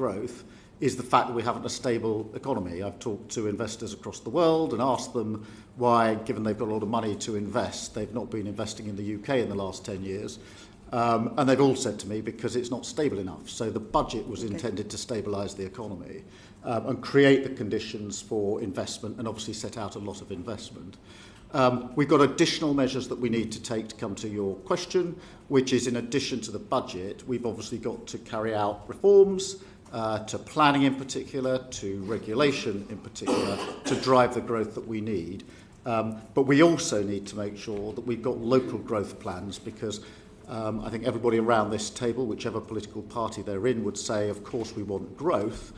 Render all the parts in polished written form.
growth is the fact that we haven't a stable economy. I've talked to investors across the world and asked them why, given they've got a lot of money to invest, they've not been investing in the UK in the last 10 years. And they've all said to me, because it's not stable enough. So the budget was intended to stabilise the economy and create the conditions for investment, and obviously set out a lot of investment. We've got additional measures that we need to take to come to your question, which is in addition to the budget, we've obviously got to carry out reforms to planning in particular, to regulation in particular, to drive the growth that we need. But we also need to make sure that we've got local growth plans, because I think everybody around this table, whichever political party they're in, would say, of course, we want growth.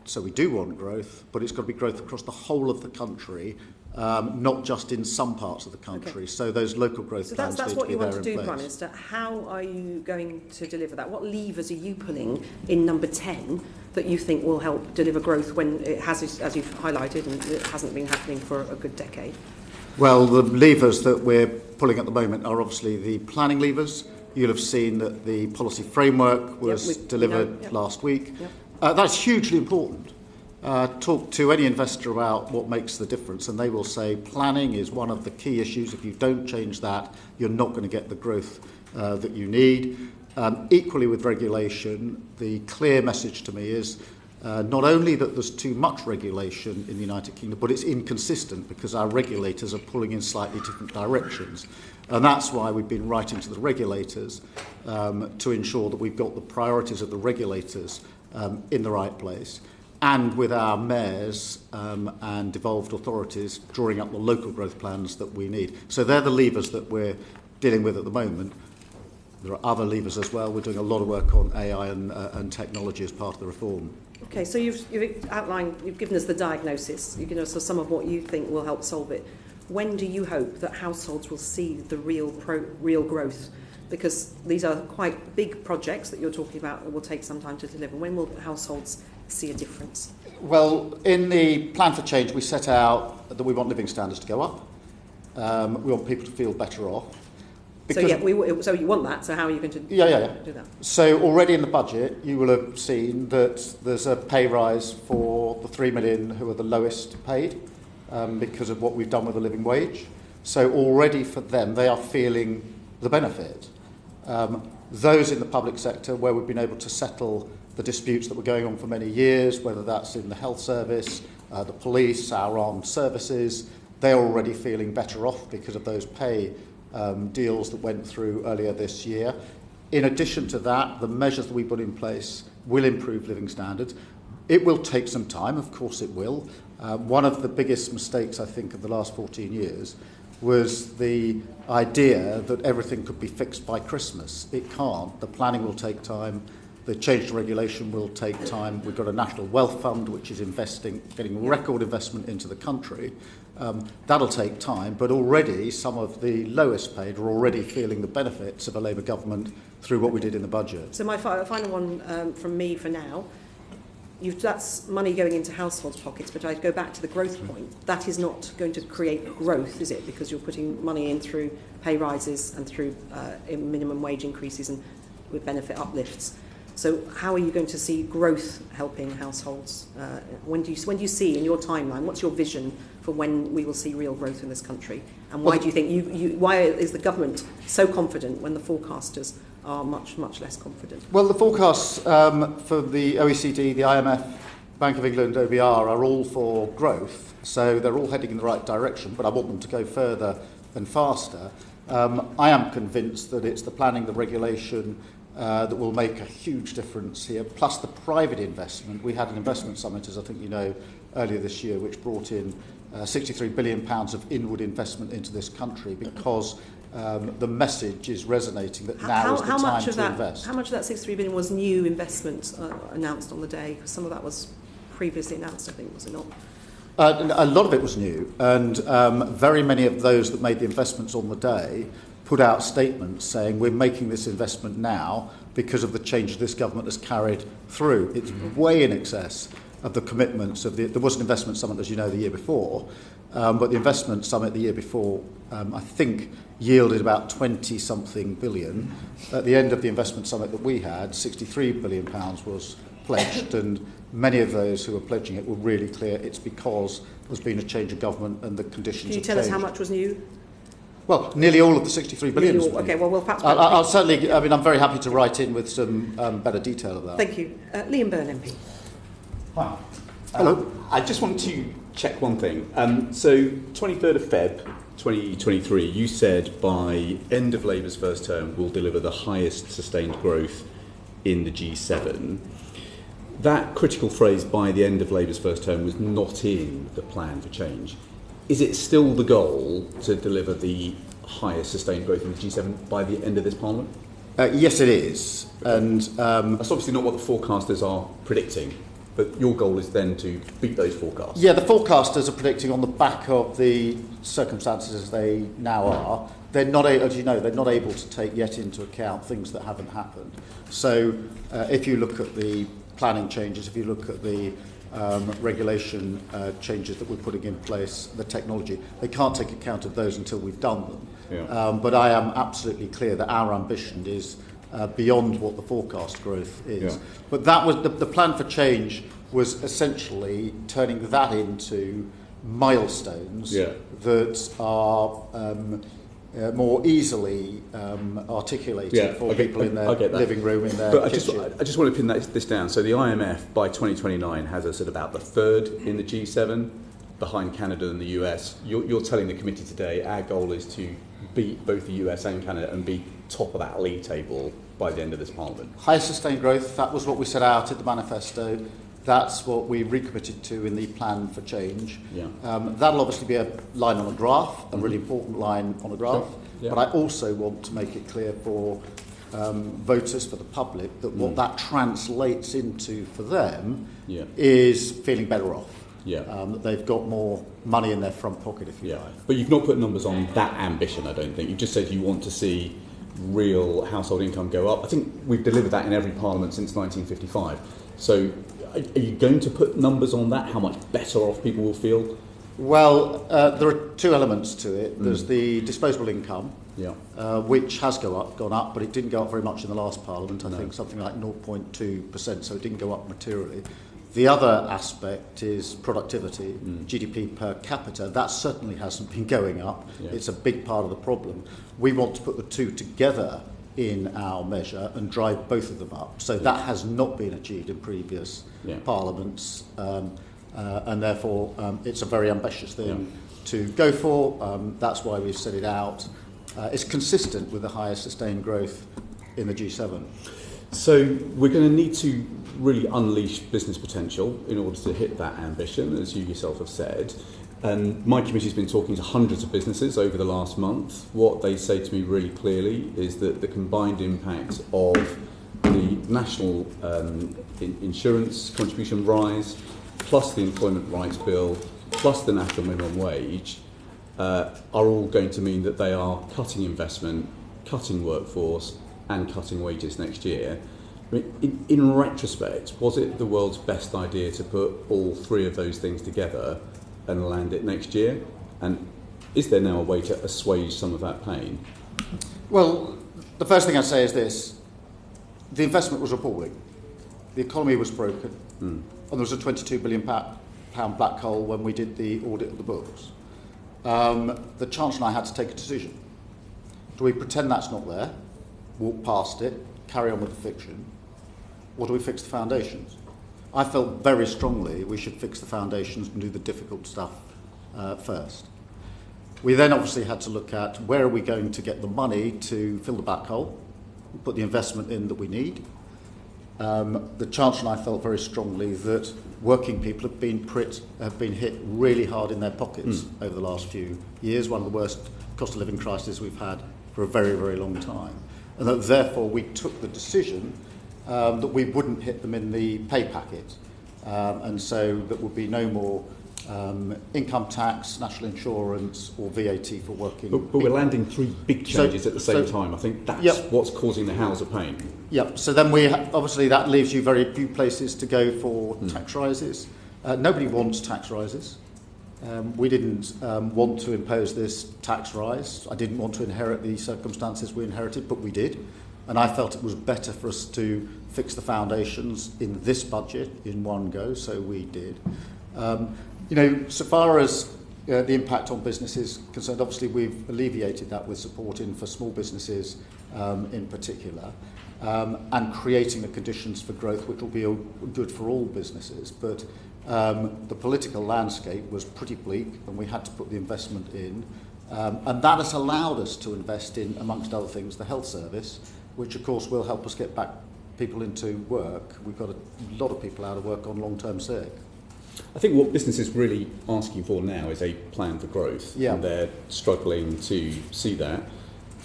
So we do want growth, but it's got to be growth across the whole of the country, not just in some parts of the country. Okay. So those local growth plans need to be there in place. So that's what you want to do, Prime Minister. How are you going to deliver that? What levers are you pulling in number 10 that you think will help deliver growth when it has, as you've highlighted, and it hasn't been happening for a good decade? Well, the levers that we're pulling at the moment are obviously the planning levers. You'll have seen that the policy framework was delivered last week. That's hugely important. Talk to any investor about what makes the difference, and they will say planning is one of the key issues. If you don't change that, you're not going to get the growth that you need. Equally with regulation, the clear message to me is not only that there's too much regulation in the United Kingdom, but it's inconsistent because our regulators are pulling in slightly different directions. And that's why we've been writing to the regulators to ensure that we've got the priorities of the regulators in the right place, and with our mayors and devolved authorities drawing up the local growth plans that we need. So they're the levers that we're dealing with at the moment. There are other levers as well. We're doing a lot of work on AI and technology as part of the reform. Okay, so you've outlined, you've given us the diagnosis, you've given us some of what you think will help solve it. When do you hope that households will see the real growth? Because these are quite big projects that you're talking about that will take some time to deliver. When will households see a difference? Well, in the plan for change, we set out that we want living standards to go up. We want people to feel better off. So you want that, so how are you going to do that? So already in the budget, you will have seen that there's a pay rise for the 3 million who are the lowest paid because of what we've done with the living wage. So already for them, they are feeling the benefit. Those in the public sector where we've been able to settle the disputes that were going on for many years, whether that's in the health service, the police, our armed services, they're already feeling better off because of those pay deals that went through earlier this year. In addition to that, the measures that we put in place will improve living standards. It will take some time, of course it will. One of the biggest mistakes, I think, of the last 14 years was the idea that everything could be fixed by Christmas. It can't. The planning will take time. The change to regulation will take time. We've got a National Wealth Fund which is getting record investment into the country. That'll take time, but already some of the lowest paid are already feeling the benefits of a Labour government through what we did in the budget. So my final one from me for now. That's money going into households' pockets, but I go back to the growth point. That is not going to create growth, is it? Because you're putting money in through pay rises and through minimum wage increases and with benefit uplifts. So how are you going to see growth helping households? When do you see in your timeline? What's your vision for when we will see real growth in this country? And why do you think why is the government so confident when the forecasters are much, much less confident? Well, the forecasts for the OECD, the IMF, Bank of England, OBR are all for growth, so they're all heading in the right direction, but I want them to go further and faster. I am convinced that it's the planning, the regulation that will make a huge difference here, plus the private investment. We had an investment summit, as I think you know, earlier this year, which brought in £63 billion of inward investment into this country because the message is resonating that now is the time to invest. How much of that 63 billion was new investment announced on the day? Because some of that was previously announced, I think, was it not? A lot of it was new, and very many of those that made the investments on the day put out statements saying we're making this investment now because of the changes this government has carried through. It's way in excess of the commitments of there was an investment summit, as you know, the year before, but the investment summit the year before, I think, yielded about 20-something billion. At the end of the investment summit that we had, £63 billion was pledged, and many of those who are pledging it were really clear it's because there's been a change of government and the conditions Can you have tell us changed. how much was new? Well, nearly all of the 63 billion. Okay, well, perhaps... I'll certainly, I'm very happy to write in with some better detail of that. Thank you. Liam Byrne, MP. Hi. Hello. I just want to check one thing. So, 23rd of Feb 2023, you said by end of Labour's first term, we'll deliver the highest sustained growth in the G7. That critical phrase, by the end of Labour's first term, was not in the plan for change. Is it still the goal to deliver the highest sustained growth in the G7 by the end of this Parliament? Yes, it is. And that's obviously not what the forecasters are predicting, but your goal is then to beat those forecasts. Yeah, the forecasters are predicting on the back of the circumstances as they now are. They're not, as you know, they're not able to take yet into account things that haven't happened. So if you look at the planning changes, if you look at the regulation changes that we're putting in place, the technology, they can't take account of those until we've done them. Yeah. But I am absolutely clear that our ambition is beyond what the forecast growth is. Yeah. But that was the plan for change was essentially turning that into milestones that are more easily articulated for people in their living room, in their kitchen. I just want to pin this down. So the IMF by 2029 has us at about the third in the G7, behind Canada and the US. You're telling the committee today our goal is to beat both the US and Canada and be top of that league table by the end of this Parliament. High sustained growth, that was what we set out in the manifesto. That's what we recommitted to in the plan for change. Yeah. That'll obviously be a line on a graph, a really important line on a graph. Sure. Yeah. But I also want to make it clear for voters, for the public, that what that translates into for them is feeling better off. Yeah. That they've got more money in their front pocket, if you like. But you've not put numbers on that ambition, I don't think. You've just said you want to see real household income go up. I think we've delivered that in every Parliament since 1955. So are you going to put numbers on that, how much better off people will feel? Well, there are two elements to it. There's the disposable income, which has gone up, but it didn't go up very much in the last Parliament. I think something like 0.2%, so it didn't go up materially. The other aspect is productivity, GDP per capita. That certainly hasn't been going up. Yeah. It's a big part of the problem. We want to put the two together in our measure and drive both of them up. So that has not been achieved in previous parliaments, and therefore it's a very ambitious thing to go for. That's why we've set it out. It's consistent with the highest sustained growth in the G7. So we're going to need to really unleash business potential in order to hit that ambition, as you yourself have said. And my committee's been talking to hundreds of businesses over the last month. What they say to me really clearly is that the combined impact of the national insurance contribution rise, plus the employment rights bill, plus the national minimum wage, are all going to mean that they are cutting investment, cutting workforce, and cutting wages next year. I mean, in retrospect, was it the world's best idea to put all three of those things together and land it next year? And is there now a way to assuage some of that pain? Well, the first thing I'd say is this. The investment was appalling. The economy was broken. And there was a £22 billion black hole when we did the audit of the books. The Chancellor and I had to take a decision. Do we pretend that's not there, walk past it, carry on with the fiction, or do we fix the foundations? I felt very strongly we should fix the foundations and do the difficult stuff first. We then obviously had to look at where are we going to get the money to fill the black hole, put the investment in that we need. The Chancellor and I felt very strongly that working people have been hit really hard in their pockets over the last few years, one of the worst cost of living crises we've had for a very, very long time. And that therefore we took the decision that we wouldn't hit them in the pay packet. And so there would be no more income tax, national insurance or VAT for working But we're landing three big changes at the same time. I think that's what's causing the howls of pain. Yep. So then obviously that leaves you very few places to go for tax rises. Nobody wants tax rises. We didn't want to impose this tax rise. I didn't want to inherit the circumstances we inherited, but we did. And I felt it was better for us to fix the foundations in this budget in one go, so we did. So far as the impact on business is concerned, obviously we've alleviated that with supporting for small businesses in particular, and creating the conditions for growth which will be good for all businesses. But the political landscape was pretty bleak, and we had to put the investment in. And that has allowed us to invest in, amongst other things, the health service, which of course will help us get back people into work. We've got a lot of people out of work on long-term sick. I think what business is really asking for now is a plan for growth, Yeah. and they're struggling to see that.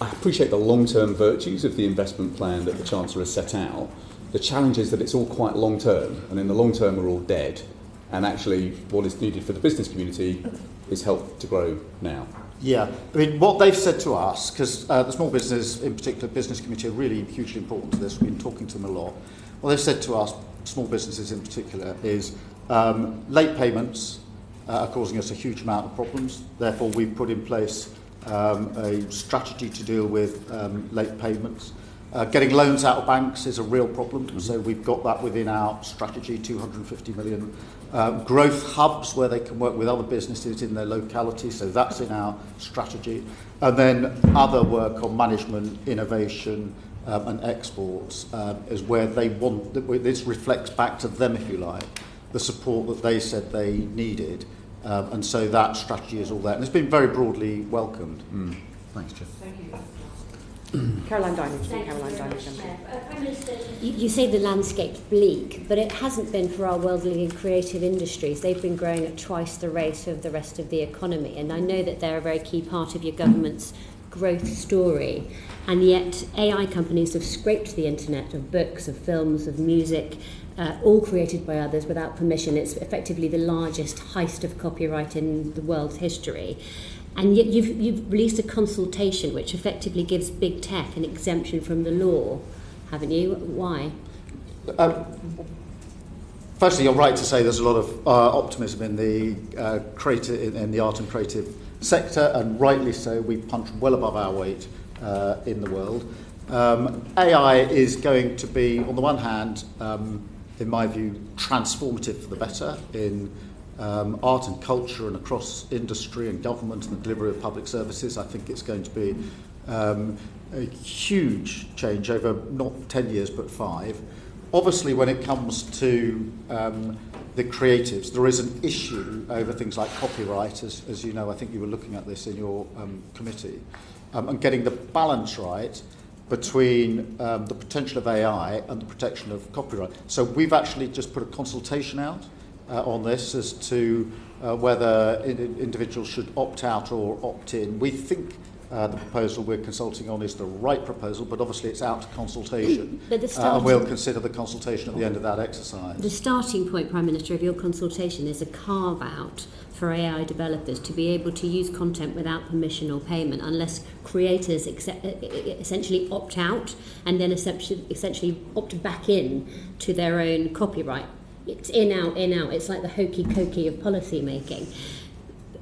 I appreciate the long-term virtues of the investment plan that the Chancellor has set out. The challenge is that it's all quite long-term, and in the long term we're all dead, and actually what is needed for the business community is help to grow now. Yeah, I mean, what they've said to us, because the small business, in particular, business community are really hugely important to this. We've been talking to them a lot. What they've said to us, small businesses in particular, is late payments are causing us a huge amount of problems. Therefore, we've put in place a strategy to deal with late payments. Getting loans out of banks is a real problem, so we've got that within our strategy, 250 million. Growth hubs where they can work with other businesses in their locality, so that's in our strategy. And then other work on management, innovation and exports is where they want, this reflects back to them, if you like, the support that they said they needed. And so that strategy is all there. And it's been very broadly welcomed. Thanks, Jeff. Thank you. Caroline Diamond. Prime Minister, you say the landscape's bleak, but it hasn't been for our world-leading creative industries. They've been growing at twice the rate of the rest of the economy, and I know that they're a very key part of your government's growth story, and yet AI companies have scraped the internet of books, of films, of music, all created by others without permission. It's effectively the largest heist of copyright in the world's history. And yet you've released a consultation which effectively gives big tech an exemption from the law, haven't you? Why? Firstly, you're right to say there's a lot of optimism in the creative, in the art and creative sector, and rightly so. We punch well above our weight in the world. AI is going to be, on the one hand, in my view, transformative for the better in art and culture and across industry and government and the delivery of public services. I think it's going to be a huge change over not 10 years but 5. Obviously, when it comes to the creatives, there is an issue over things like copyright, as you know. I think you were looking at this in your committee, and getting the balance right between the potential of AI and the protection of copyright. So we've actually just put a consultation out on this as to whether individuals should opt out or opt in. We think the proposal we're consulting on is the right proposal, but obviously it's out to consultation. But and we'll consider the consultation at the end of that exercise. The starting point, Prime Minister, of your consultation is a carve-out for AI developers to be able to use content without permission or payment unless creators essentially opt out and then essentially opt back in to their own copyright. It's in, out. It's like the hokey-cokey of policy making.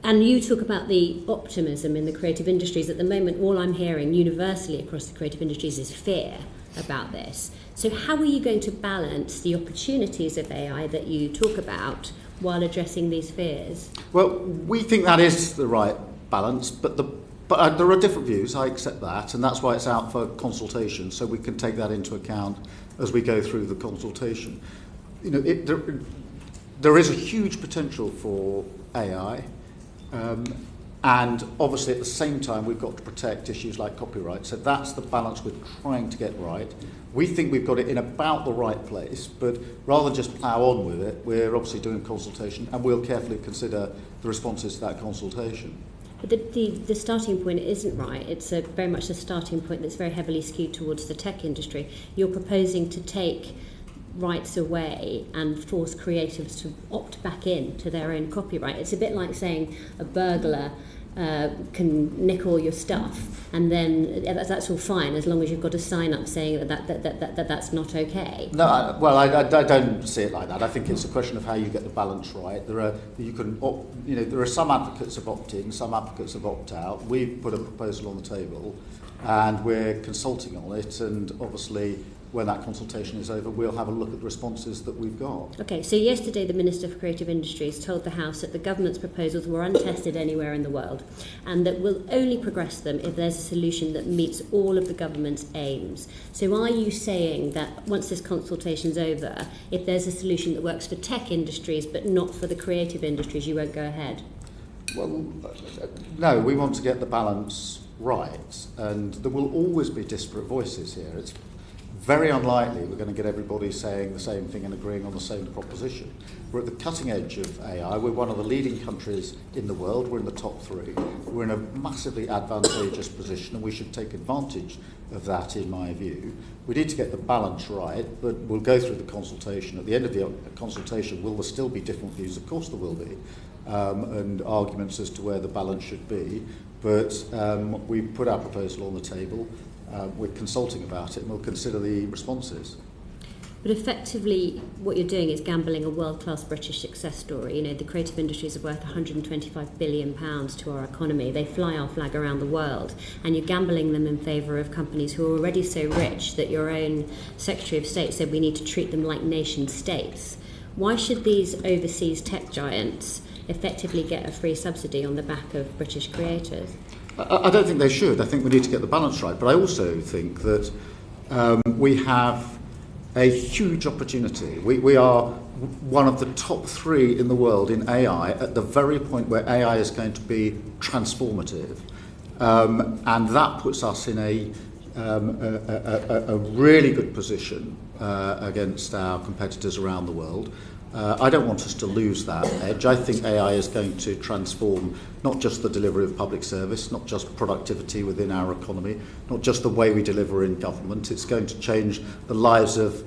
And you talk about the optimism in the creative industries. At the moment, all I'm hearing universally across the creative industries is fear about this. So how are you going to balance the opportunities of AI that you talk about while addressing these fears? Well, we think that is the right balance, but there are different views. I accept that, and that's why it's out for consultation, so we can take that into account as we go through the consultation. You know, there is a huge potential for AI, and obviously at the same time we've got to protect issues like copyright. So that's the balance we're trying to get right. We think we've got it in about the right place, but rather than just plough on with it, we're obviously doing consultation, and we'll carefully consider the responses to that consultation. But the starting point isn't right. It's very much a starting point that's very heavily skewed towards the tech industry. You're proposing to take rights away and force creatives to opt back in to their own copyright. It's a bit like saying a burglar can nick all your stuff, and then that's all fine as long as you've got a sign up saying that's not okay. No, I don't see it like that. I think it's a question of how you get the balance right. There are some advocates of opt-in, some advocates of opt-out. We've put a proposal on the table, and we're consulting on it. And obviously, when that consultation is over, we'll have a look at the responses that we've got. Okay, so yesterday the Minister for Creative Industries told the House that the government's proposals were untested anywhere in the world and that we'll only progress them if there's a solution that meets all of the government's aims. So are you saying that once this consultation's over, if there's a solution that works for tech industries but not for the creative industries, you won't go ahead? Well, no, we want to get the balance right, and there will always be disparate voices here. It's very unlikely we're going to get everybody saying the same thing and agreeing on the same proposition. We're at the cutting edge of AI. We're one of the leading countries in the world. We're in the top 3. We're in a massively advantageous position, and we should take advantage of that, in my view. We need to get the balance right, but we'll go through the consultation. At the end of the consultation, will there still be different views? Of course there will be, and arguments as to where the balance should be. But we've put our proposal on the table. We're consulting about it, and we'll consider the responses. But effectively, what you're doing is gambling a world-class British success story. You know, the creative industries are worth £125 billion to our economy. They fly our flag around the world, and you're gambling them in favour of companies who are already so rich that your own Secretary of State said we need to treat them like nation states. Why should these overseas tech giants effectively get a free subsidy on the back of British creators? I don't think they should. I think we need to get the balance right. But I also think that we have a huge opportunity. We are one of the top 3 in the world in AI at the very point where AI is going to be transformative. And that puts us in a really good position against our competitors around the world. I don't want us to lose that edge. I think AI is going to transform not just the delivery of public service, not just productivity within our economy, not just the way we deliver in government. It's going to change the lives of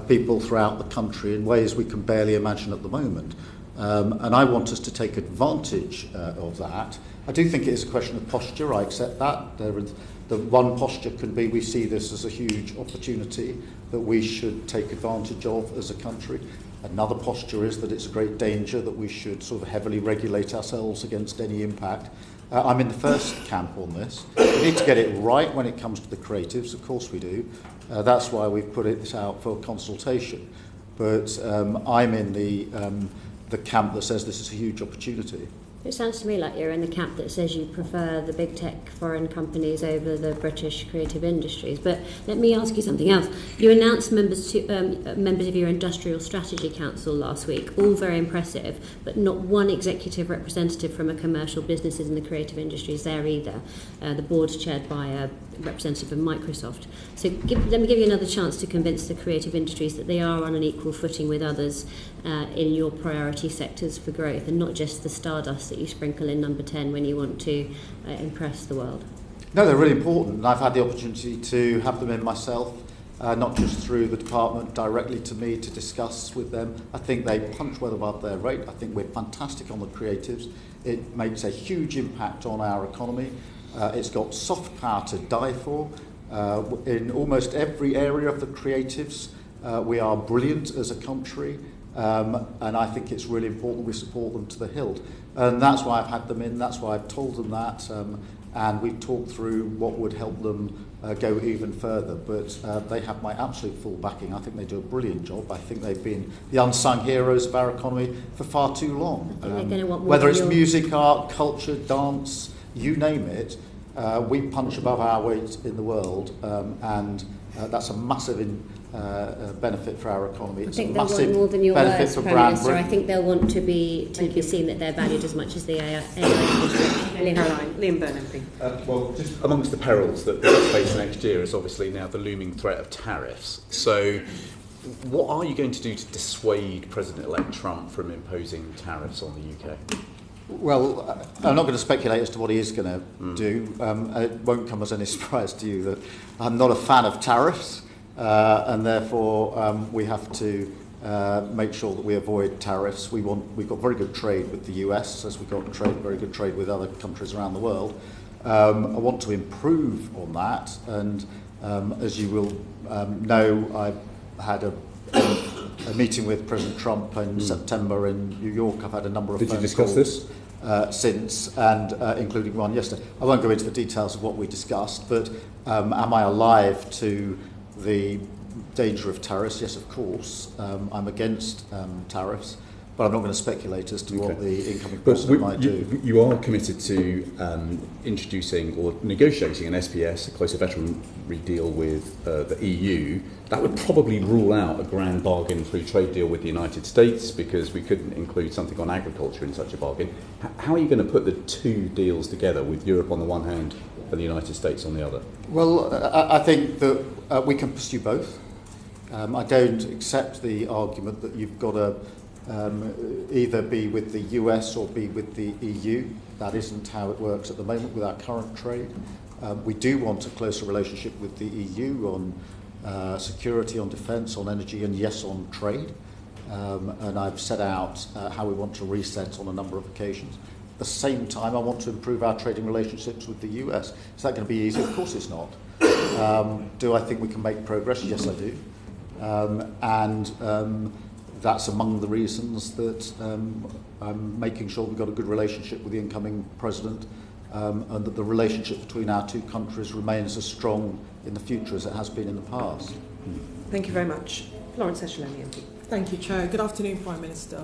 people throughout the country in ways we can barely imagine at the moment. And I want us to take advantage of that. I do think it is a question of posture. I accept that. The one posture can be we see this as a huge opportunity that we should take advantage of as a country. Another posture is that it's a great danger that we should sort of heavily regulate ourselves against any impact. I'm in the first camp on this. We need to get it right when it comes to the creatives, of course we do. That's why we've put it out for consultation. But I'm in the camp that says this is a huge opportunity. It sounds to me like you're in the camp that says you prefer the big tech foreign companies over the British creative industries. But let me ask you something else. You announced members of your Industrial Strategy Council last week, all very impressive, but not one executive representative from a commercial businesses in the creative industries there either. The board's chaired by a representative of Microsoft. So let me give you another chance to convince the creative industries that they are on an equal footing with others in your priority sectors for growth, and not just the stardust that you sprinkle in number 10 when you want to impress the world. No, they're really important, and I've had the opportunity to have them in myself, not just through the department, directly to me to discuss with them. I think they punch well above their weight. I think we're fantastic on the creatives. It makes a huge impact on our economy. It's got soft power to die for. In almost every area of the creatives, we are brilliant as a country, and I think it's really important we support them to the hilt. And that's why I've had them in, that's why I've told them that, and we've talked through what would help them go even further. But they have my absolute full backing. I think they do a brilliant job. I think they've been the unsung heroes of our economy for far too long. I think they're going to want more whether it's music, art, culture, dance, you name it, we punch above our weight in the world, and that's a massive benefit for our economy. It's I think a they'll massive want more than your benefit words, for Prime brand Minister. I Britain. think they'll want to be seen that they're valued as much as the AI industry. Liam Burnham, please. Well, just amongst the perils that we face next year is obviously now the looming threat of tariffs. So what are you going to do to dissuade President-elect Trump from imposing tariffs on the UK? Well, I'm not going to speculate as to what he is going to do. It won't come as any surprise to you that I'm not a fan of tariffs, and therefore we have to make sure that we avoid tariffs. We've got very good trade with the US, as we've got very good trade with other countries around the world. I want to improve on that, and as you will know, I had a meeting with President Trump in September in New York. I've had a number of Did you phone discuss calls this? Since, and including one yesterday. I won't go into the details of what we discussed, but am I alive to the danger of tariffs, yes, of course. I'm against tariffs, but I'm not going to speculate as to what the incoming president might do. You are committed to introducing or negotiating an SPS, a closer veterinary deal with the EU. That would probably rule out a grand bargain free trade deal with the United States, because we couldn't include something on agriculture in such a bargain. How are you going to put the two deals together, with Europe on the one hand and the United States on the other? Well, I think that we can pursue both. I don't accept the argument that you've got to either be with the US or be with the EU. That isn't how it works at the moment with our current trade. We do want a closer relationship with the EU on security, on defence, on energy, and yes, on trade. And I've set out how we want to reset on a number of occasions. At the same time, I want to improve our trading relationships with the US. Is that going to be easy? Of course it's not. Do I think we can make progress? Yes, I do. That's among the reasons that I'm making sure we've got a good relationship with the incoming president, and that the relationship between our two countries remains as strong in the future as it has been in the past. Thank you very much. Florence Eshelani, MP. Thank you, Chair. Good afternoon, Prime Minister.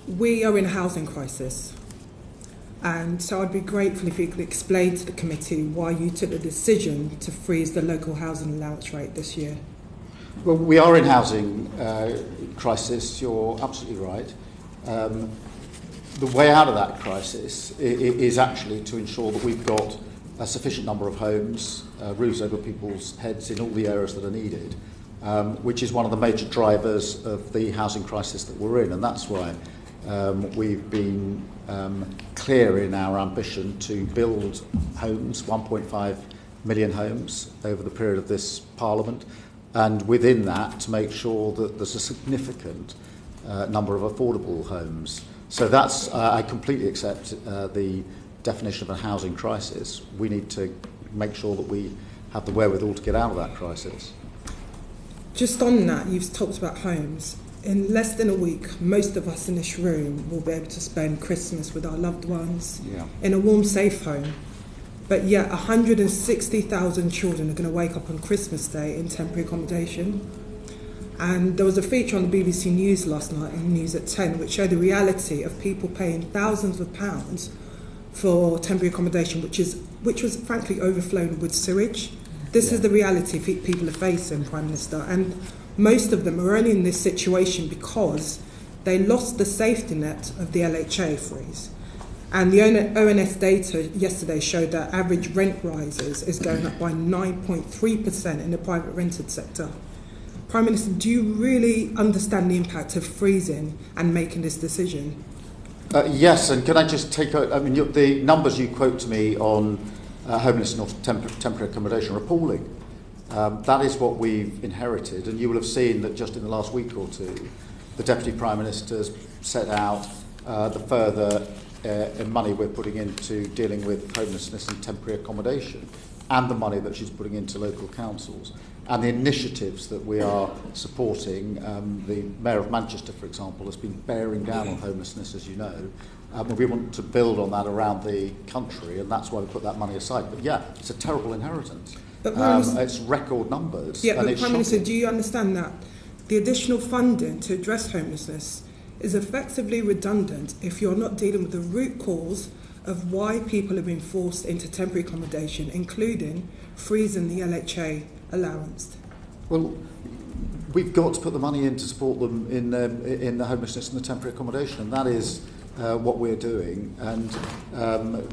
We are in a housing crisis, and so I'd be grateful if you could explain to the committee why you took the decision to freeze the local housing allowance rate this year. Well, we are in housing crisis, you're absolutely right. The way out of that crisis is actually to ensure that we've got a sufficient number of homes, roofs over people's heads in all the areas that are needed, which is one of the major drivers of the housing crisis that we're in. And that's why we've been clear in our ambition to build homes, 1.5 million homes over the period of this Parliament, and within that to make sure that there's a significant number of affordable homes. So that's, I completely accept the definition of a housing crisis. We need to make sure that we have the wherewithal to get out of that crisis. Just on that, you've talked about homes. In less than a week, most of us in this room will be able to spend Christmas with our loved ones in a warm, safe home. But yet 160,000 children are going to wake up on Christmas Day in temporary accommodation. And there was a feature on the BBC News last night, in News at 10, which showed the reality of people paying thousands of pounds for temporary accommodation, which was frankly overflown with sewage. This is the reality people are facing, Prime Minister. And most of them are only in this situation because they lost the safety net of the LHA freeze. And the ONS data yesterday showed that average rent rises is going up by 9.3% in the private rented sector. Prime Minister, do you really understand the impact of freezing and making this decision? Yes, and can I just take out, the numbers you quote to me on homelessness and temporary accommodation are appalling. That is what we've inherited, and you will have seen that just in the last week or two, the Deputy Prime Minister's set out the further money we're putting into dealing with homelessness and temporary accommodation, and the money that she's putting into local councils, and the initiatives that we are supporting. The Mayor of Manchester, for example, has been bearing down on homelessness, as you know, and we want to build on that around the country, and that's why we put that money aside. But yeah, it's a terrible inheritance. But it's record numbers. Yeah, and but it's Prime Minister, shocking. do you understand that the additional funding to address homelessness is effectively redundant if you're not dealing with the root cause of why people have been forced into temporary accommodation, including freezing the LHA allowance? Well, we've got to put the money in to support them in the homelessness and the temporary accommodation, and that is what we're doing. And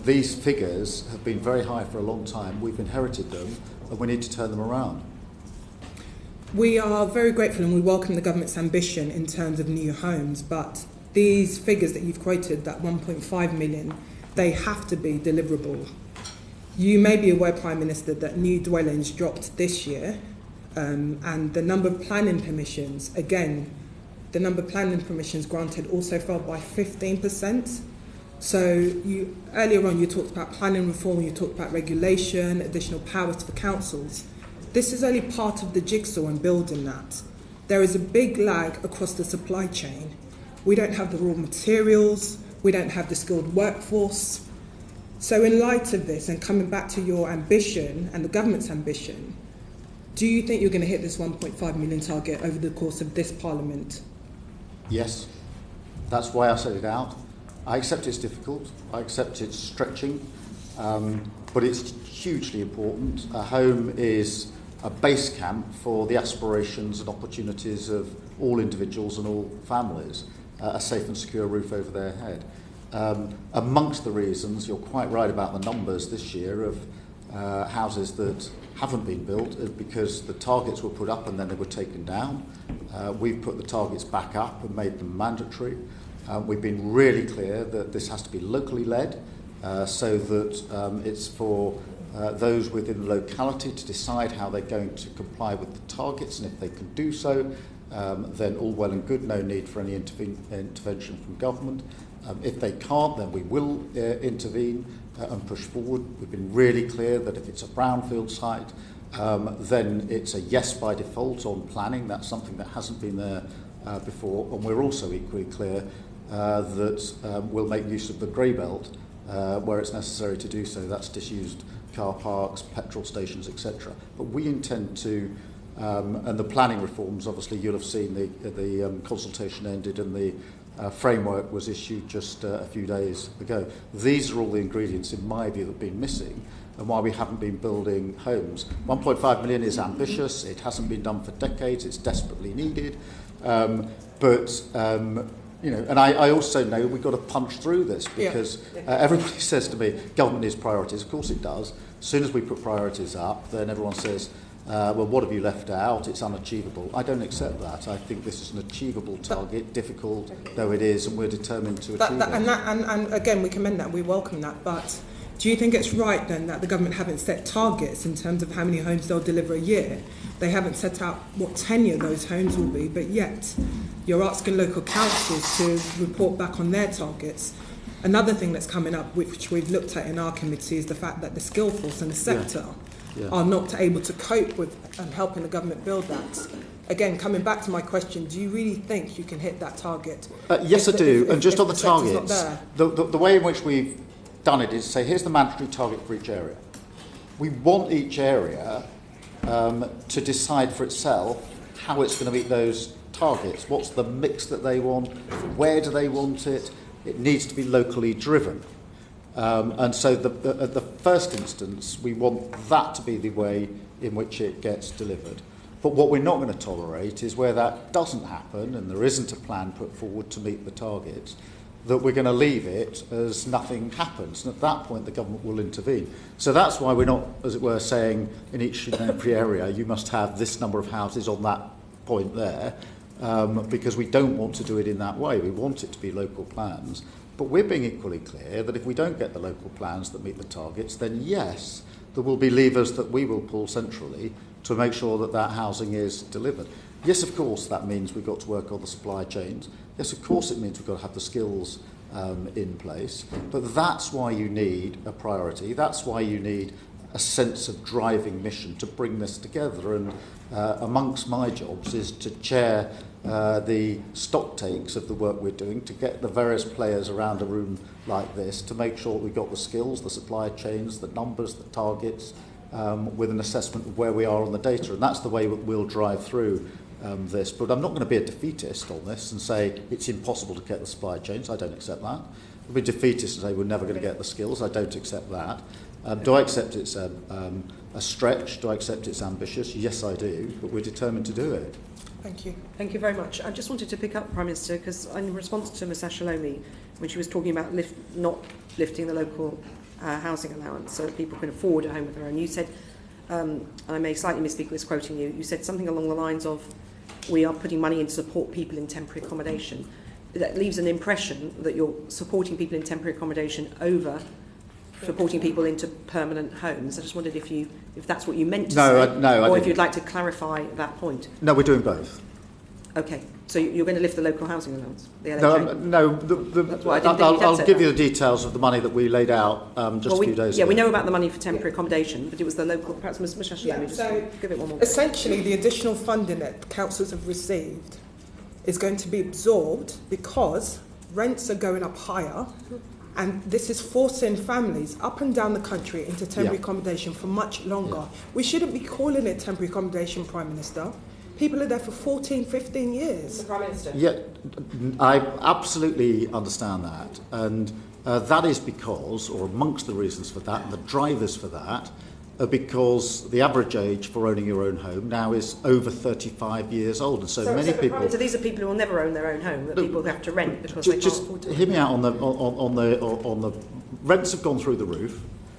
these figures have been very high for a long time. We've inherited them, and we need to turn them around. We are very grateful and we welcome the government's ambition in terms of new homes, but these figures that you've quoted, that 1.5 million, they have to be deliverable. You may be aware, Prime Minister, that new dwellings dropped this year, and the number of planning permissions, again, the number of planning permissions granted also fell by 15%. So earlier on you talked about planning reform, you talked about regulation, additional powers for councils. This is only part of the jigsaw in building that. There is a big lag across the supply chain. We don't have the raw materials, we don't have the skilled workforce. So in light of this, and coming back to your ambition and the government's ambition, Do you think you're going to hit this 1.5 million target over the course of this Parliament? Yes. That's why I set it out. I accept it's difficult. I accept it's stretching. But it's hugely important. A home is a base camp for the aspirations and opportunities of all individuals and all families, a safe and secure roof over their head. Amongst the reasons, you're quite right about the numbers this year of houses that haven't been built is because the targets were put up and then they were taken down. We've put the targets back up and made them mandatory. We've been really clear that this has to be locally led, so that it's for those within the locality to decide how they're going to comply with the targets, and if they can do so, then all well and good, no need for any intervention from government. If they can't, then we will intervene and push forward. We've been really clear that if it's a brownfield site, then it's a yes by default on planning. That's something that hasn't been there before. And we're also equally clear that we'll make use of the grey belt where it's necessary to do so. That's disused car parks, petrol stations, etc. But we intend to, and the planning reforms, obviously you'll have seen the consultation ended and the framework was issued just a few days ago. These are all the ingredients, in my view, that have been missing and why we haven't been building homes. 1.5 million is ambitious. It hasn't been done for decades. It's desperately needed. You know, and I also know we've got to punch through this because everybody says to me, government needs priorities. Of course it does. As soon as we put priorities up, then everyone says, well, what have you left out? It's unachievable. I don't accept that. I think this is an achievable target, difficult though it is, and we're determined to achieve it. And again, we commend that, we welcome that, but do you think it's right then that the government haven't set targets in terms of how many homes they'll deliver a year? They haven't set out what tenure those homes will be, but yet you're asking local councils to report back on their targets. Another thing that's coming up, which we've looked at in our committee, is the fact that the skill force and the sector are not able to cope with helping the government build that. Again, coming back to my question, do you really think you can hit that target? Yes, I do. And just on the targets, the way in which we've done it is to say, here's the mandatory target for each area. We want each area to decide for itself how it's going to meet those targets. What's the mix that they want? Where do they want it? It needs to be locally driven. And so at the first instance, we want that to be the way in which it gets delivered. But what we're not going to tolerate is where that doesn't happen and there isn't a plan put forward to meet the targets, that we're going to leave it as nothing happens. And at that point, the government will intervene. So that's why we're not, as it were, saying in each and every area, you must have this number of houses on that point there, because we don't want to do it in that way. We want it to be local plans. But we're being equally clear that if we don't get the local plans that meet the targets, then yes, there will be levers that we will pull centrally to make sure that that housing is delivered. Yes, of course, that means we've got to work on the supply chains. Yes, of course, it means we've got to have the skills in place. But that's why you need a priority. That's why you need a sense of driving mission to bring this together. And amongst my jobs is to chair the stock takes of the work we're doing, to get the various players around a room like this, to make sure that we've got the skills, the supply chains, the numbers, the targets, with an assessment of where we are on the data. And that's the way we'll drive through this. But I'm not going to be a defeatist on this and say it's impossible to get the supply chains. I don't accept that. I'll be defeatist and say we're never going to get the skills. I don't accept that. Do I accept it's a stretch? Do I accept it's ambitious? Yes, I do. But we're determined to do it. Thank you. Thank you very much. I just wanted to pick up, Prime Minister, because in response to Ms Ashalomi, when she was talking about not lifting the local housing allowance so that people can afford a home of their own, you said, and I may slightly misspeak this quoting you, you said something along the lines of, we are putting money in to support people in temporary accommodation. That leaves an impression that you're supporting people in temporary accommodation over supporting people into permanent homes. I just wondered if that's what you meant to say, or if you'd like to clarify that point. No, we're doing both. Okay, so you're going to lift the local housing allowance? The LHA? I'll give you the details of the money that we laid out a few days ago. Yeah, we know about the money for temporary accommodation, but it was the local, perhaps Ms Ashalomi, so give it one more. Essentially, the additional funding that councils have received is going to be absorbed because rents are going up higher And this is forcing families up and down the country into temporary accommodation for much longer. We shouldn't be calling it temporary accommodation, Prime Minister. People are there for 14, 15 years. Prime Minister. Yeah, I absolutely understand that. And that is because, or amongst the reasons for that, and the drivers for that, are because the average age for owning your own home now is over 35 years old. And so many people... So these are people who will never own their own home, that people have to rent because they can't afford to. Hear me out on the rents have gone through the roof.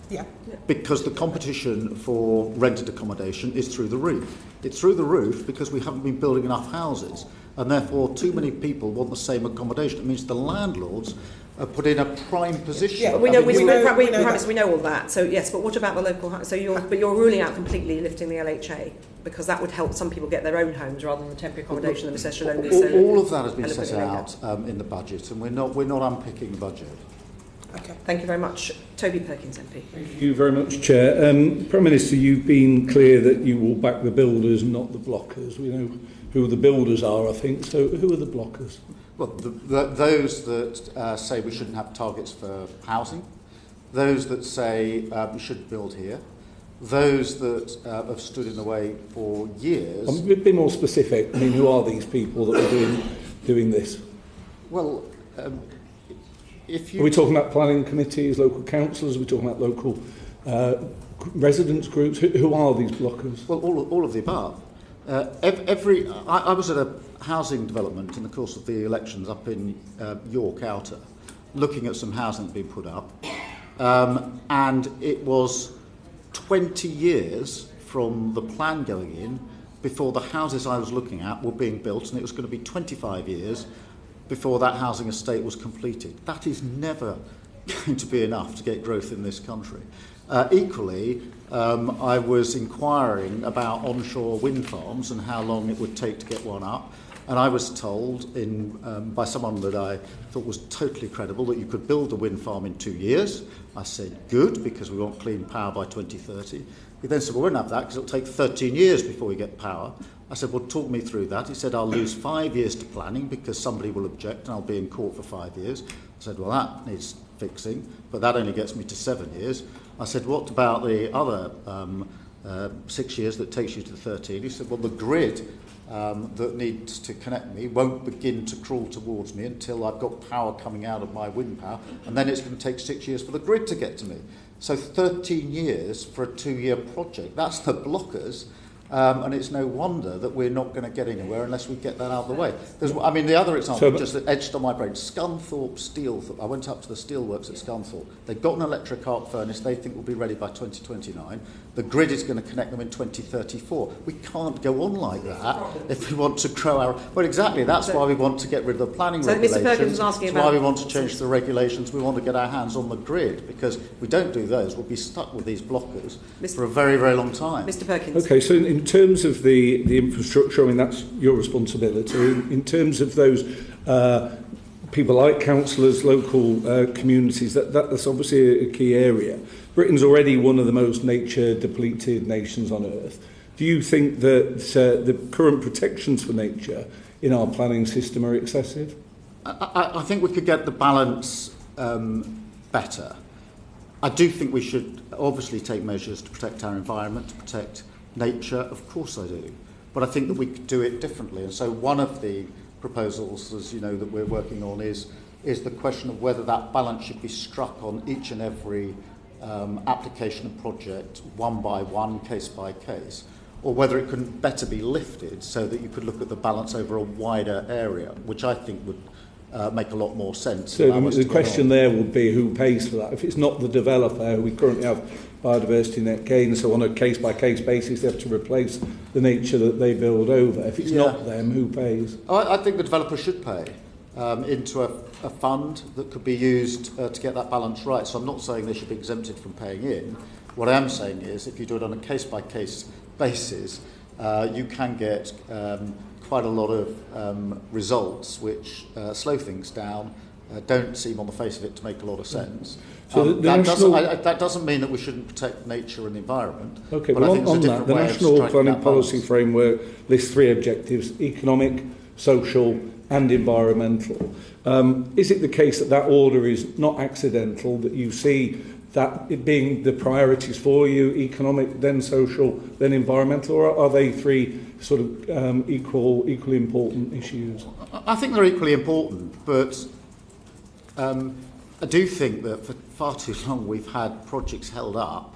Yeah. Because the competition for rented accommodation is through the roof. It's through the roof because we haven't been building enough houses, and therefore too many people want the same accommodation. It means the landlords are put in a prime position. Yeah, we know all that. So yes, but what about the local? So you're ruling out completely lifting the LHA because that would help some people get their own homes rather than the temporary accommodation that Mr. Shalom. All of that has been set out in the budget, and we're not unpicking the budget. Okay, thank you very much. Toby Perkins, MP. Thank you very much, Chair. Prime Minister, you've been clear that you will back the builders, not the blockers. We know who the builders are, I think. So who are the blockers? Well, those that say we shouldn't have targets for housing, those that say we should build here, those that have stood in the way for years. A bit more specific. I mean, who are these people that are doing this? Well, if you... Are we talking about planning committees, local councils? Are we talking about local residents groups? Who are these blockers? Well, all of the above. I was at a housing development in the course of the elections up in York Outer, looking at some housing that had been put up, and it was 20 years from the plan going in before the houses I was looking at were being built, and it was going to be 25 years before that housing estate was completed. That is never going to be enough to get growth in this country. Equally, I was inquiring about onshore wind farms and how long it would take to get one up, and I was told by someone that I thought was totally credible that you could build a wind farm in 2 years. I said, good, because we want clean power by 2030. He then said, well, we won't have that because it'll take 13 years before we get power. I said, well, talk me through that. He said, I'll lose 5 years to planning because somebody will object and I'll be in court for 5 years. I said, well, that needs fixing, but that only gets me to 7 years. I said, what about the other 6 years that takes you to 13? He said, well, the grid that needs to connect me won't begin to crawl towards me until I've got power coming out of my wind power, and then it's going to take 6 years for the grid to get to me. So 13 years for a 2-year project, that's the blockers. And it's no wonder that we're not going to get anywhere unless we get that out of the way. The other example, just that edged on my brain, Scunthorpe Steel. I went up to the steelworks at Scunthorpe. They've got an electric arc furnace they think will be ready by 2029. The grid is going to connect them in 2034. We can't go on like that if we want to grow our... Well, exactly, that's why we want to get rid of the planning regulations. Mr. Perkins was asking that's why we want to change the regulations. We want to get our hands on the grid, because if we don't do those, we'll be stuck with these blockers for a very, very long time. Mr. Perkins. Okay, so in terms of the infrastructure, I mean, that's your responsibility. In terms of those people like councillors, local communities, that's obviously a key area. Britain's already one of the most nature-depleted nations on earth. Do you think that the current protections for nature in our planning system are excessive? I think we could get the balance better. I do think we should obviously take measures to protect our environment, to protect nature, of course I do. But I think that we could do it differently. And so one of the proposals, as you know, that we're working on is the question of whether that balance should be struck on each and every application and project, one by one, case by case, or whether it couldn't better be lifted so that you could look at the balance over a wider area, which I think would make a lot more sense. So the question there would be who pays for that. If it's not the developer, we currently have biodiversity net gain, so on a case-by-case basis they have to replace the nature that they build over. If it's not them, who pays? I think the developer should pay into a fund that could be used to get that balance right. So I'm not saying they should be exempted from paying in. What I am saying is if you do it on a case-by-case basis, you can get quite a lot of results which slow things down, don't seem on the face of it to make a lot of sense. So that doesn't mean that we shouldn't protect nature and the environment. Okay, but on that, the National Planning Policy Framework lists 3 objectives: economic, social and environmental. Is it the case that that order is not accidental, that you see that it being the priorities for you, economic, then social, then environmental, or are they three sort of equally important issues? I think they're equally important, but I do think that for far too long we've had projects held up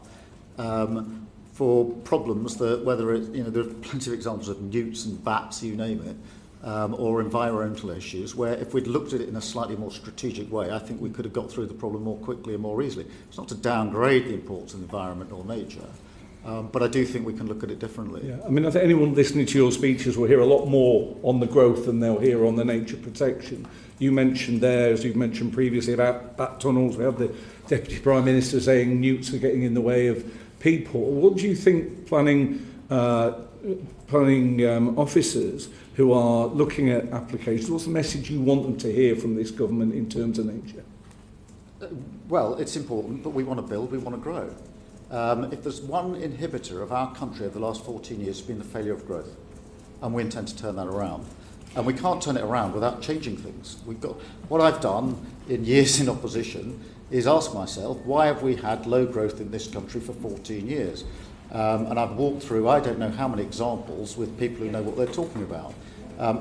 for problems that, whether it's, there are plenty of examples of newts and bats, you name it, or environmental issues, where if we'd looked at it in a slightly more strategic way, I think we could have got through the problem more quickly and more easily. It's not to downgrade the importance of the environment or nature, but I do think we can look at it differently. Yeah, I mean, I think anyone listening to your speeches will hear a lot more on the growth than they'll hear on the nature protection. You mentioned there, as you've mentioned previously, about bat tunnels. We have the Deputy Prime Minister saying newts are getting in the way of people. What do you think planning officers who are looking at applications, what's the message you want them to hear from this government in terms of nature? Well, it's important, but we want to build, we want to grow. If there's one inhibitor of our country over the last 14 years, it's been the failure of growth, and we intend to turn that around. And we can't turn it around without changing things. What I've done in years in opposition is ask myself, why have we had low growth in this country for 14 years? And I've walked through, I don't know how many examples with people who know what they're talking about.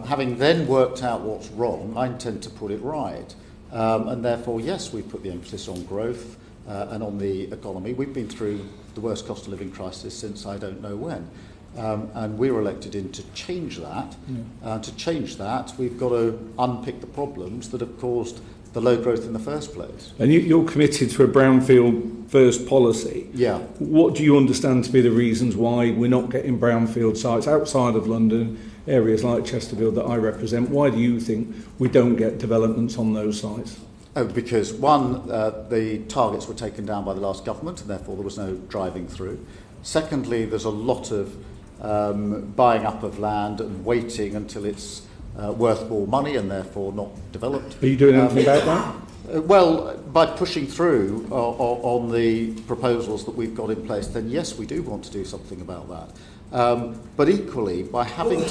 Having then worked out what's wrong, I intend to put it right. And therefore, yes, we put the emphasis on growth and on the economy. We've been through the worst cost of living crisis since I don't know when. And we were elected in to change that. To change that, we've got to unpick the problems that have caused the low growth in the first place. And you're committed to a brownfield first policy. Yeah. What do you understand to be the reasons why we're not getting brownfield sites outside of London, areas like Chesterfield that I represent? Why do you think we don't get developments on those sites? Because one, the targets were taken down by the last government, and therefore there was no driving through. Secondly, there's a lot of buying up of land and waiting until it's worth more money and therefore not developed. Are you doing anything about that? Well, by pushing through on the proposals that we've got in place, then yes, we do want to do something about that. But equally, by having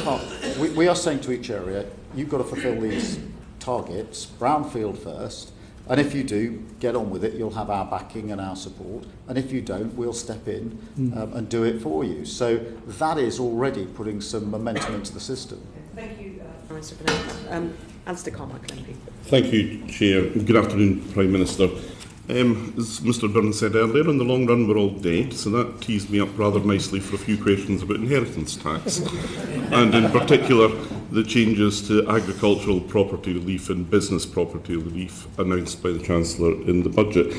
we are saying to each area, you've got to fulfil these targets, brownfield first, and if you do, get on with it, you'll have our backing and our support, and if you don't, we'll step in and do it for you. So that is already putting some momentum into the system. Thank you, Prime Minister. Alistair Carmichael, MP. Thank you, Chair. Good afternoon, Prime Minister. As Mr Byrne said earlier, in the long run we're all dead, so that teased me up rather nicely for a few questions about inheritance tax, and in particular the changes to agricultural property relief and business property relief announced by the Chancellor in the budget.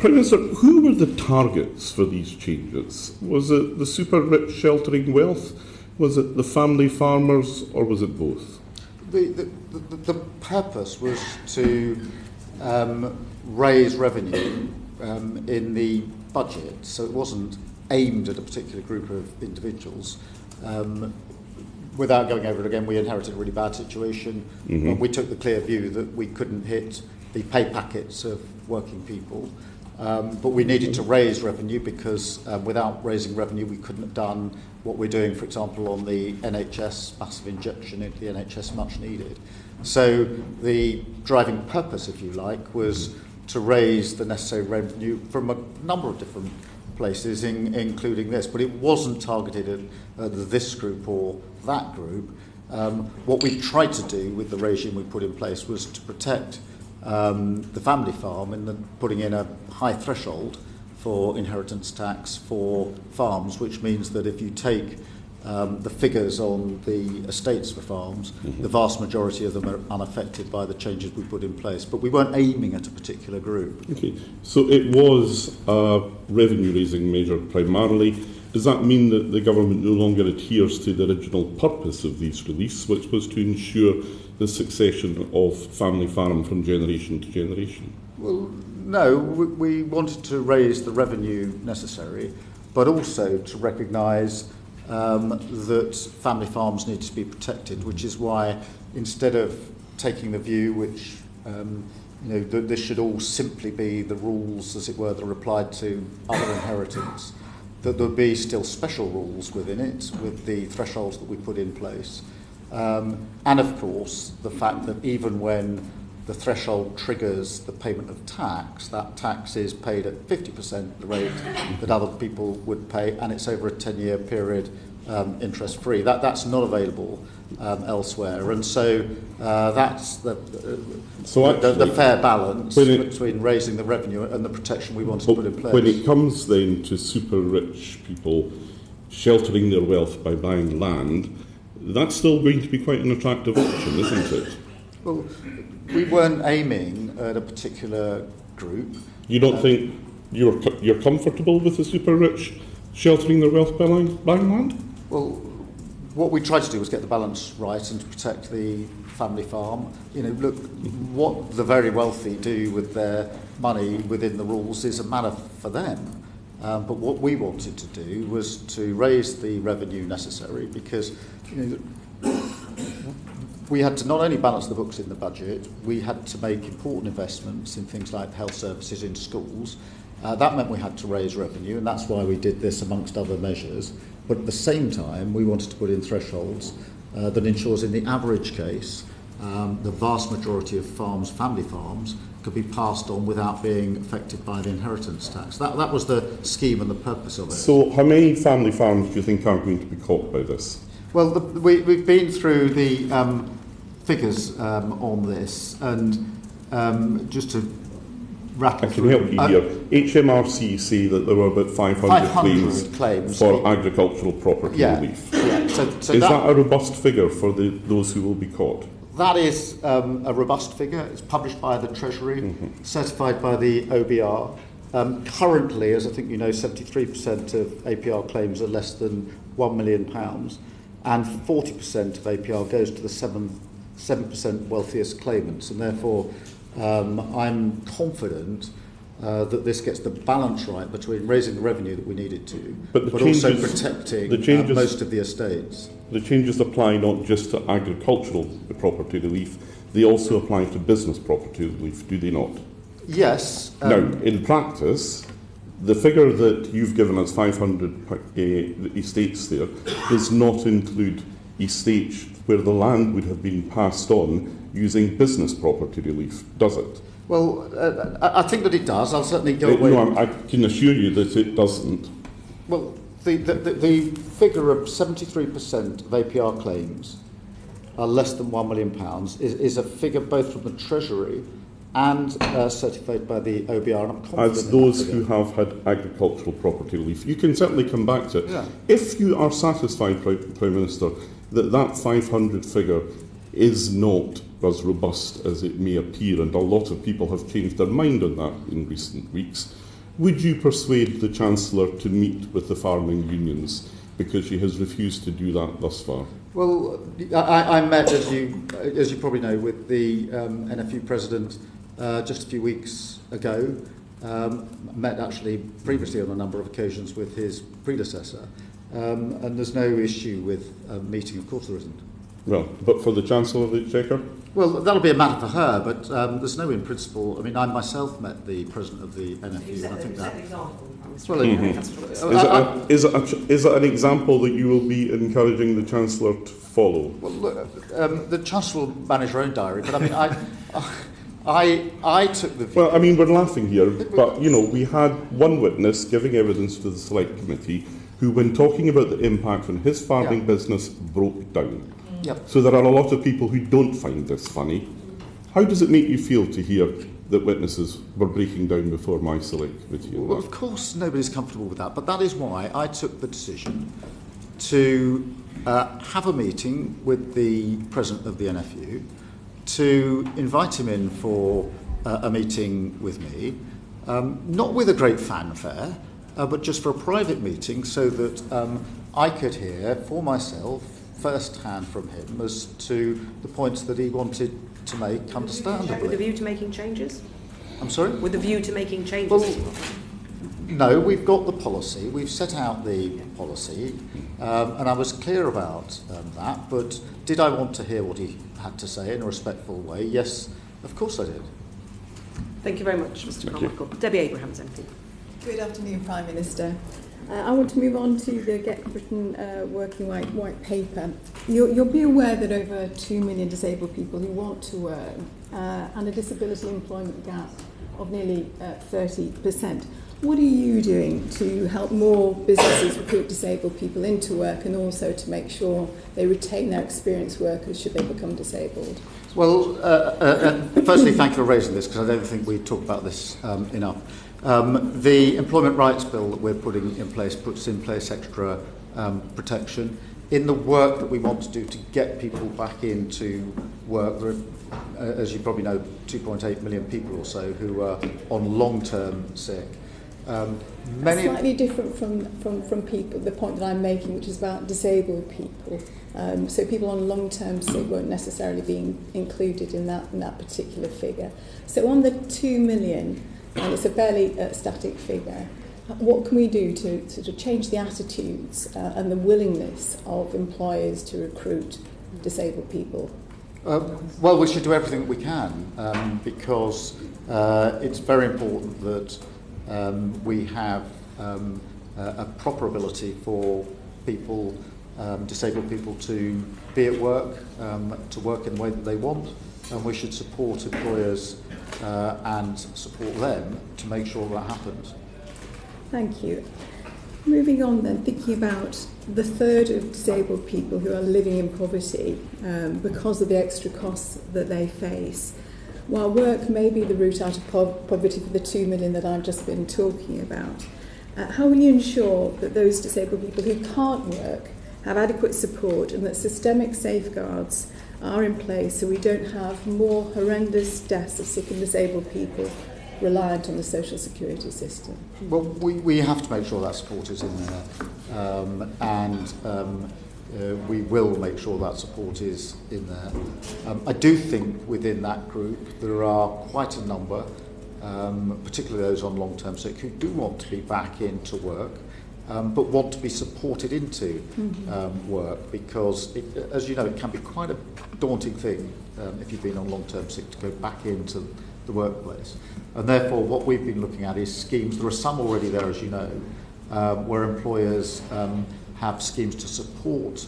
Prime Minister, who were the targets for these changes? Was it the super rich sheltering wealth? Was it the family farmers, or was it both? The purpose was to raise revenue in the budget, so it wasn't aimed at a particular group of individuals. Without going over it again, we inherited a really bad situation. We took the clear view that we couldn't hit the pay packets of working people, but we needed to raise revenue because without raising revenue we couldn't have done what we're doing, for example, on the NHS, massive injection into the NHS, much needed. So the driving purpose, if you like, was to raise the necessary revenue from a number of different places, including this, but it wasn't targeted at this group or that group. What we tried to do with the regime we put in place was to protect the family farm and putting in a high threshold for inheritance tax for farms, which means that if you take the figures on the estates for farms, the vast majority of them are unaffected by the changes we put in place. But we weren't aiming at a particular group. Okay, so it was a revenue-raising measure primarily. Does that mean that the government no longer adheres to the original purpose of these reliefs, which was to ensure the succession of family farm from generation to generation? Well, no, we wanted to raise the revenue necessary, but also to recognise that family farms need to be protected, which is why instead of taking the view which that this should all simply be the rules, as it were, that are applied to other inheritance, that there would be still special rules within it with the thresholds that we put in place. And of course, the fact that even when the threshold triggers the payment of tax, that tax is paid at 50% the rate that other people would pay, and it's over a 10-year period interest-free. That's not available elsewhere, and so that's the fair balance between raising the revenue and the protection we wanted to put in place. When it comes then to super rich people sheltering their wealth by buying land, that's still going to be quite an attractive option, isn't it? Well, we weren't aiming at a particular group. You don't think you're comfortable with the super rich sheltering their wealth by buying land? Well, what we tried to do was get the balance right and to protect the family farm. You know, look, what the very wealthy do with their money within the rules is a matter for them. But what we wanted to do was to raise the revenue necessary because, you know, we had to not only balance the books in the budget, we had to make important investments in things like health services in schools. That meant we had to raise revenue, and that's why we did this amongst other measures. But at the same time, we wanted to put in thresholds that ensures in the average case, the vast majority of farms, family farms, could be passed on without being affected by the inheritance tax. That was the scheme and the purpose of it. So how many family farms do you think are going to be caught by this? Well, we've been through the figures on this, and just to rattle through... I can help you here. HMRC say that there were about 500 claims for agricultural property relief. Yeah. So is that a robust figure for those who will be caught? That is a robust figure. It's published by the Treasury, certified by the OBR. Currently, as I think you know, 73% of APR claims are less than £1 million, and 40% of APR goes to the 7% wealthiest claimants, and therefore I'm confident that this gets the balance right between raising the revenue that we needed to, but also protecting most of the estates. The changes apply not just to agricultural property relief, they also apply to business property relief, do they not? Yes. Now, in practice, the figure that you've given us, 500 estates there, does not include estates where the land would have been passed on using business property relief, does it? Well, I think that it does. I'll certainly go away. No, I can assure you that it doesn't. Well, the figure of 73% of APR claims are less than £1 million is a figure both from the Treasury and certified by the OBR. And I'm confident as those who have had agricultural property relief. You can certainly come back to it. Yeah. If you are satisfied, Prime Minister, that 500 figure is not as robust as it may appear, and a lot of people have changed their mind on that in recent weeks, would you persuade the Chancellor to meet with the farming unions, because she has refused to do that thus far? Well, I met, as you probably know, with the NFU President just a few weeks ago. Met actually previously on a number of occasions with his predecessor, and there's no issue with meeting. Of course there isn't. Well, but for the Chancellor of the Exchequer? Well, that'll be a matter for her, but there's no in principle. I mean, I myself met the President of the NFU, and I think that... Well, is it an example that you will be encouraging the Chancellor to follow? Well, look, the Chancellor will manage her own diary, but I mean, I took the view... Well, I mean, we're laughing here, but, you know, we had one witness giving evidence to the Select Committee who, when talking about the impact on his farming business, broke down. Yep. So there are a lot of people who don't find this funny. How does it make you feel to hear that witnesses were breaking down before my Select Committee? Well, of course nobody's comfortable with that, but that is why I took the decision to have a meeting with the President of the NFU, to invite him in for a meeting with me, not with a great fanfare, but just for a private meeting so that I could hear for myself first-hand from him as to the points that he wanted to make, understandably. With a view to making changes? I'm sorry? With a view to making changes? Well, no, we've got the policy. We've set out the policy, and I was clear about that, but did I want to hear what he had to say in a respectful way? Yes, of course I did. Thank you very much, Mr. Carmichael. Debbie Abrahams, MP. Good afternoon, Prime Minister. I want to move on to the Get Britain Working White Paper. You'll be aware that over 2 million disabled people who want to work and a disability employment gap of nearly 30%. What are you doing to help more businesses recruit disabled people into work and also to make sure they retain their experienced workers should they become disabled? Well, firstly, thank you for raising this because I don't think we talk about this enough. The Employment Rights Bill that we're putting in place puts in place extra protection. In the work that we want to do to get people back into work, there are, as you probably know, 2.8 million people or so who are on long-term sick. Slightly different from people, the point that I'm making, which is about disabled people. So people on long-term sick won't necessarily be included in that particular figure. So on the 2 million, and it's a fairly static figure, what can we do to sort of change the attitudes and the willingness of employers to recruit disabled people? Well, we should do everything that we can because it's very important that we have a proper ability for people, disabled people, to be at work, to work in the way that they want, and we should support employers and support them to make sure that happens. Thank you. Moving on then, thinking about the third of disabled people who are living in poverty because of the extra costs that they face. While work may be the route out of poverty for the 2 million that I've just been talking about, how will you ensure that those disabled people who can't work have adequate support and that systemic safeguards are in place so we don't have more horrendous deaths of sick and disabled people reliant on the social security system? Well, we have to make sure that support is in there, and we will make sure that support is in there. I do think within that group there are quite a number, particularly those on long-term sick, who do want to be back into work, but want to be supported into work because, as you know, it can be quite a daunting thing if you've been on long-term sick to go back into the workplace. And therefore what we've been looking at is schemes. There are some already there, as you know, where employers have schemes to support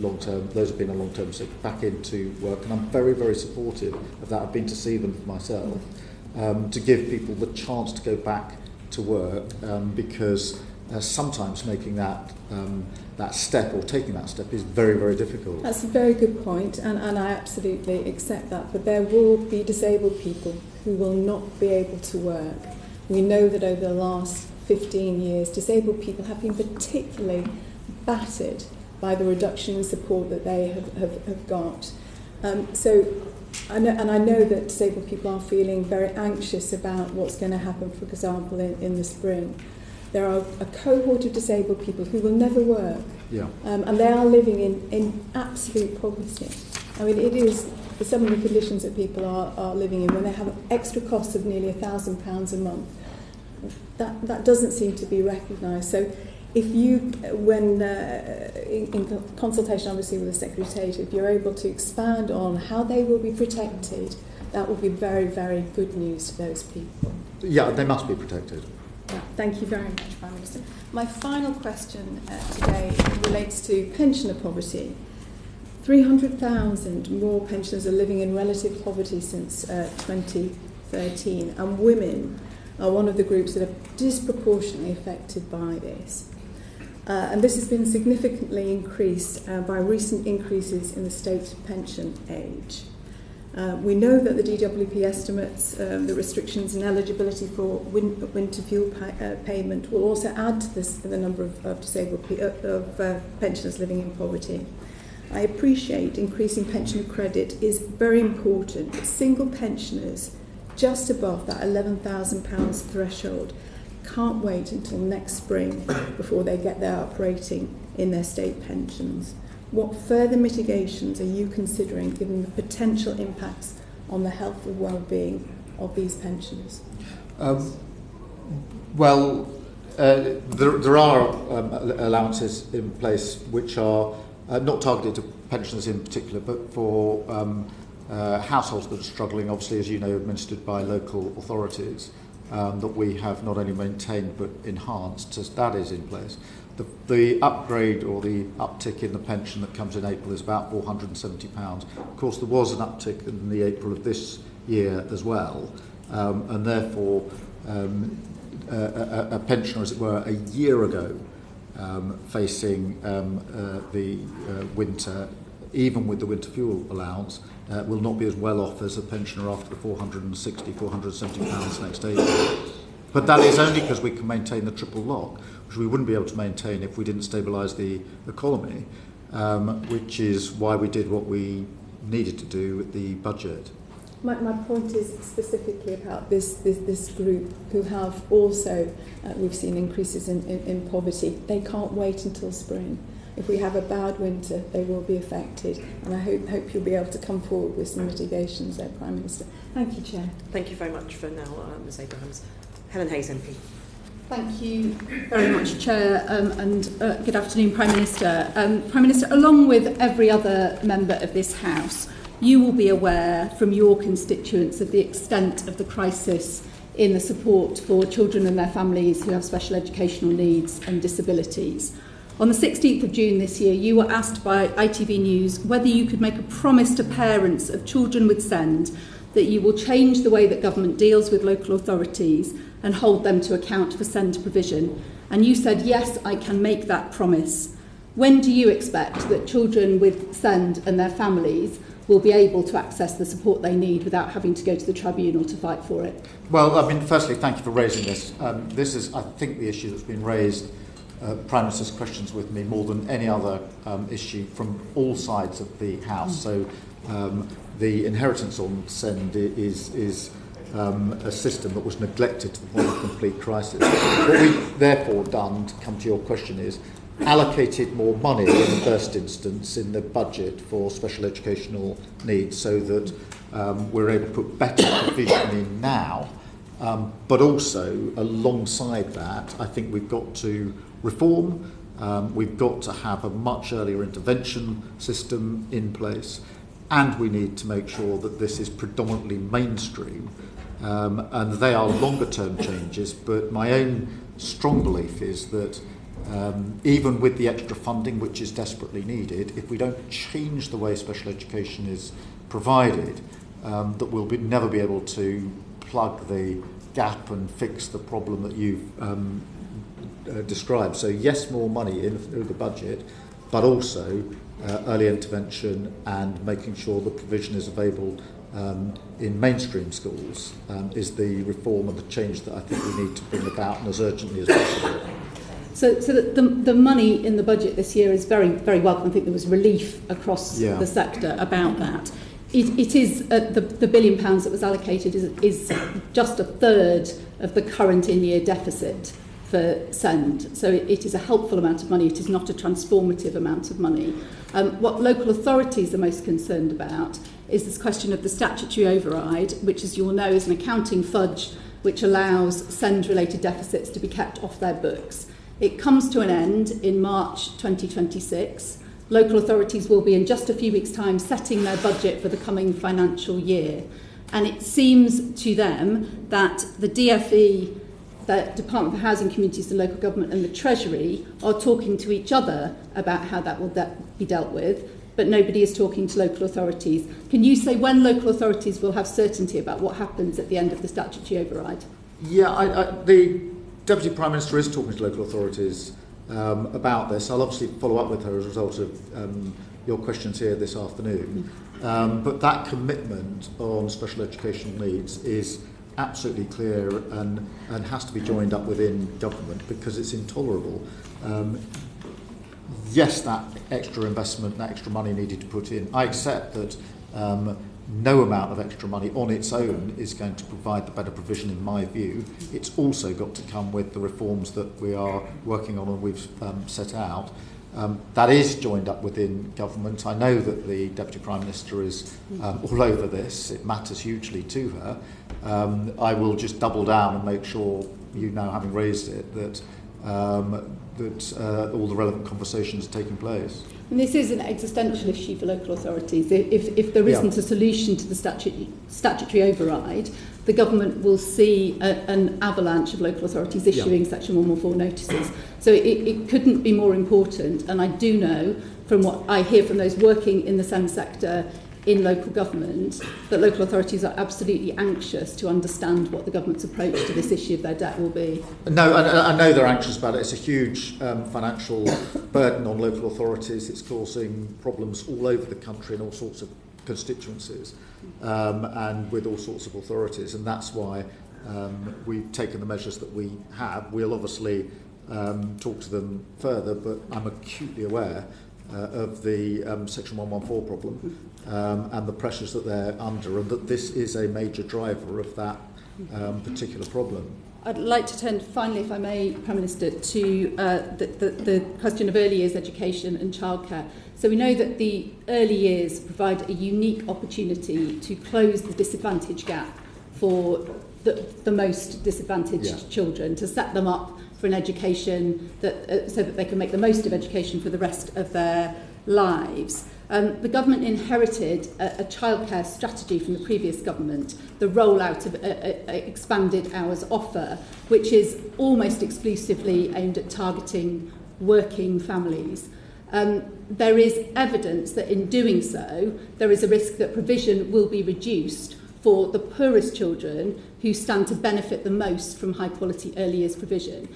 long-term, those who've been on long-term sick back into work, and I'm very, very supportive of that. I've been to see them myself, to give people the chance to go back to work because sometimes making that step or taking that step is very, very difficult. That's a very good point, and I absolutely accept that, but there will be disabled people who will not be able to work. We know that over the last 15 years, disabled people have been particularly battered by the reduction in support that they have got. So I know that disabled people are feeling very anxious about what's going to happen, for example, in the spring. There are a cohort of disabled people who will never work, and they are living in absolute poverty. I mean, it is some of the conditions that people are living in when they have extra costs of nearly £1,000 a month. That doesn't seem to be recognised. So if you, when in consultation obviously with the Secretary of State, if you're able to expand on how they will be protected, that will be very, very good news to those people. Yeah, they must be protected. Yeah, thank you very much, Prime Minister. My final question today relates to pensioner poverty. 300,000 more pensioners are living in relative poverty since 2013, and women are one of the groups that are disproportionately affected by this. And this has been significantly increased by recent increases in the state pension age. We know that the DWP estimates the restrictions in eligibility for winter fuel payment will also add to the number of disabled pensioners living in poverty. I appreciate increasing pensioner credit is very important, but single pensioners just above that £11,000 threshold can't wait until next spring before they get their uprating in their state pensions. What further mitigations are you considering given the potential impacts on the health and well-being of these pensioners? There are allowances in place which are not targeted to pensioners in particular, but for households that are struggling, obviously, as you know, administered by local authorities. that we have not only maintained but enhanced, as that is in place. The upgrade or the uptick in the pension that comes in April is about £470. Of course, there was an uptick in the April of this year as well, and therefore a pensioner, as it were, a year ago facing the winter, even with the winter fuel allowance, will not be as well off as a pensioner after the £470 next April. But that is only because we can maintain the triple lock, which we wouldn't be able to maintain if we didn't stabilise the economy, which is why we did what we needed to do with the budget. My point is specifically about this group who have also, we've seen increases in poverty. They can't wait until spring. If we have a bad winter, they will be affected. And I hope you'll be able to come forward with some mitigations there, Prime Minister. Thank you, Chair. Thank you very much for now, Ms Abrahams. Helen Hayes, MP. Thank you very much, Chair, and good afternoon, Prime Minister. Prime Minister, along with every other member of this House, you will be aware from your constituents of the extent of the crisis in the support for children and their families who have special educational needs and disabilities. On the 16th of June this year, you were asked by ITV News whether you could make a promise to parents of children with SEND that you will change the way that government deals with local authorities and hold them to account for SEND provision. And you said, yes, I can make that promise. When do you expect that children with SEND and their families will be able to access the support they need without having to go to the tribunal to fight for it? Well, I mean, firstly, thank you for raising this. This is, I think, the issue that's been raised, Prime Minister's questions with me, more than any other issue from all sides of the House. So the inheritance on SEND is a system that was neglected to the point of complete crisis. What we've therefore done, to come to your question, is allocated more money in the first instance in the budget for special educational needs so that we're able to put better provision in now. But also, alongside that, I think we've got to reform. We've got to have a much earlier intervention system in place, and we need to make sure that this is predominantly mainstream. And they are longer term changes, but my own strong belief is that even with the extra funding, which is desperately needed, if we don't change the way special education is provided, that we'll never be able to plug the gap and fix the problem that you've described. So yes, more money in through the budget, but also early intervention and making sure the provision is available in mainstream schools is the reform and the change that I think we need to bring about, and as urgently as possible. So the money in the budget this year is very, very welcome. I think there was relief across the sector about that. It is the £1 billion that was allocated is just a third of the current in-year deficit for SEND. So it is a helpful amount of money. It is not a transformative amount of money. What local authorities are most concerned about is this question of the statutory override, which, as you all know, is an accounting fudge which allows SEND-related deficits to be kept off their books. It comes to an end in March 2026. Local authorities will be, in just a few weeks' time, setting their budget for the coming financial year. And it seems to them that the DFE, the Department for Housing, Communities and Local Government, and the Treasury are talking to each other about how that will be dealt with, but nobody is talking to local authorities. Can you say when local authorities will have certainty about what happens at the end of the statutory override? Yeah, the Deputy Prime Minister is talking to local authorities about this. I'll obviously follow up with her as a result of your questions here this afternoon. But that commitment on special educational needs is absolutely clear and has to be joined up within government because it's intolerable. Yes, that extra investment, that extra money needed to put in. I accept that no amount of extra money on its own is going to provide the better provision in my view. It's also got to come with the reforms that we are working on and we've set out. That is joined up within government. I know that the Deputy Prime Minister is all over this. It matters hugely to her. I will just double down and make sure, you know, having raised it, that all the relevant conversations are taking place. And this is an existential issue for local authorities. If there isn't a solution to the statutory override, the government will see an avalanche of local authorities issuing Section 114 notices. So it couldn't be more important, and I do know from what I hear from those working in the SEND sector in local government that local authorities are absolutely anxious to understand what the government's approach to this issue of their debt will be. No, I know they're anxious about it. It's a huge financial burden on local authorities. It's causing problems all over the country in all sorts of constituencies and with all sorts of authorities, and that's why we've taken the measures that we have. We'll obviously talk to them further, but I'm acutely aware of the Section 114 problem and the pressures that they're under, and that this is a major driver of that particular problem. I'd like to turn finally, if I may, Prime Minister, to the question of early years education and childcare. So we know that the early years provide a unique opportunity to close the disadvantage gap for the most disadvantaged children, to set them up for an education that so that they can make the most of education for the rest of their lives. The government inherited a childcare strategy from the previous government, the rollout of an expanded hours offer, which is almost exclusively aimed at targeting working families. There is evidence that in doing so, there is a risk that provision will be reduced for the poorest children who stand to benefit the most from high-quality early years provision.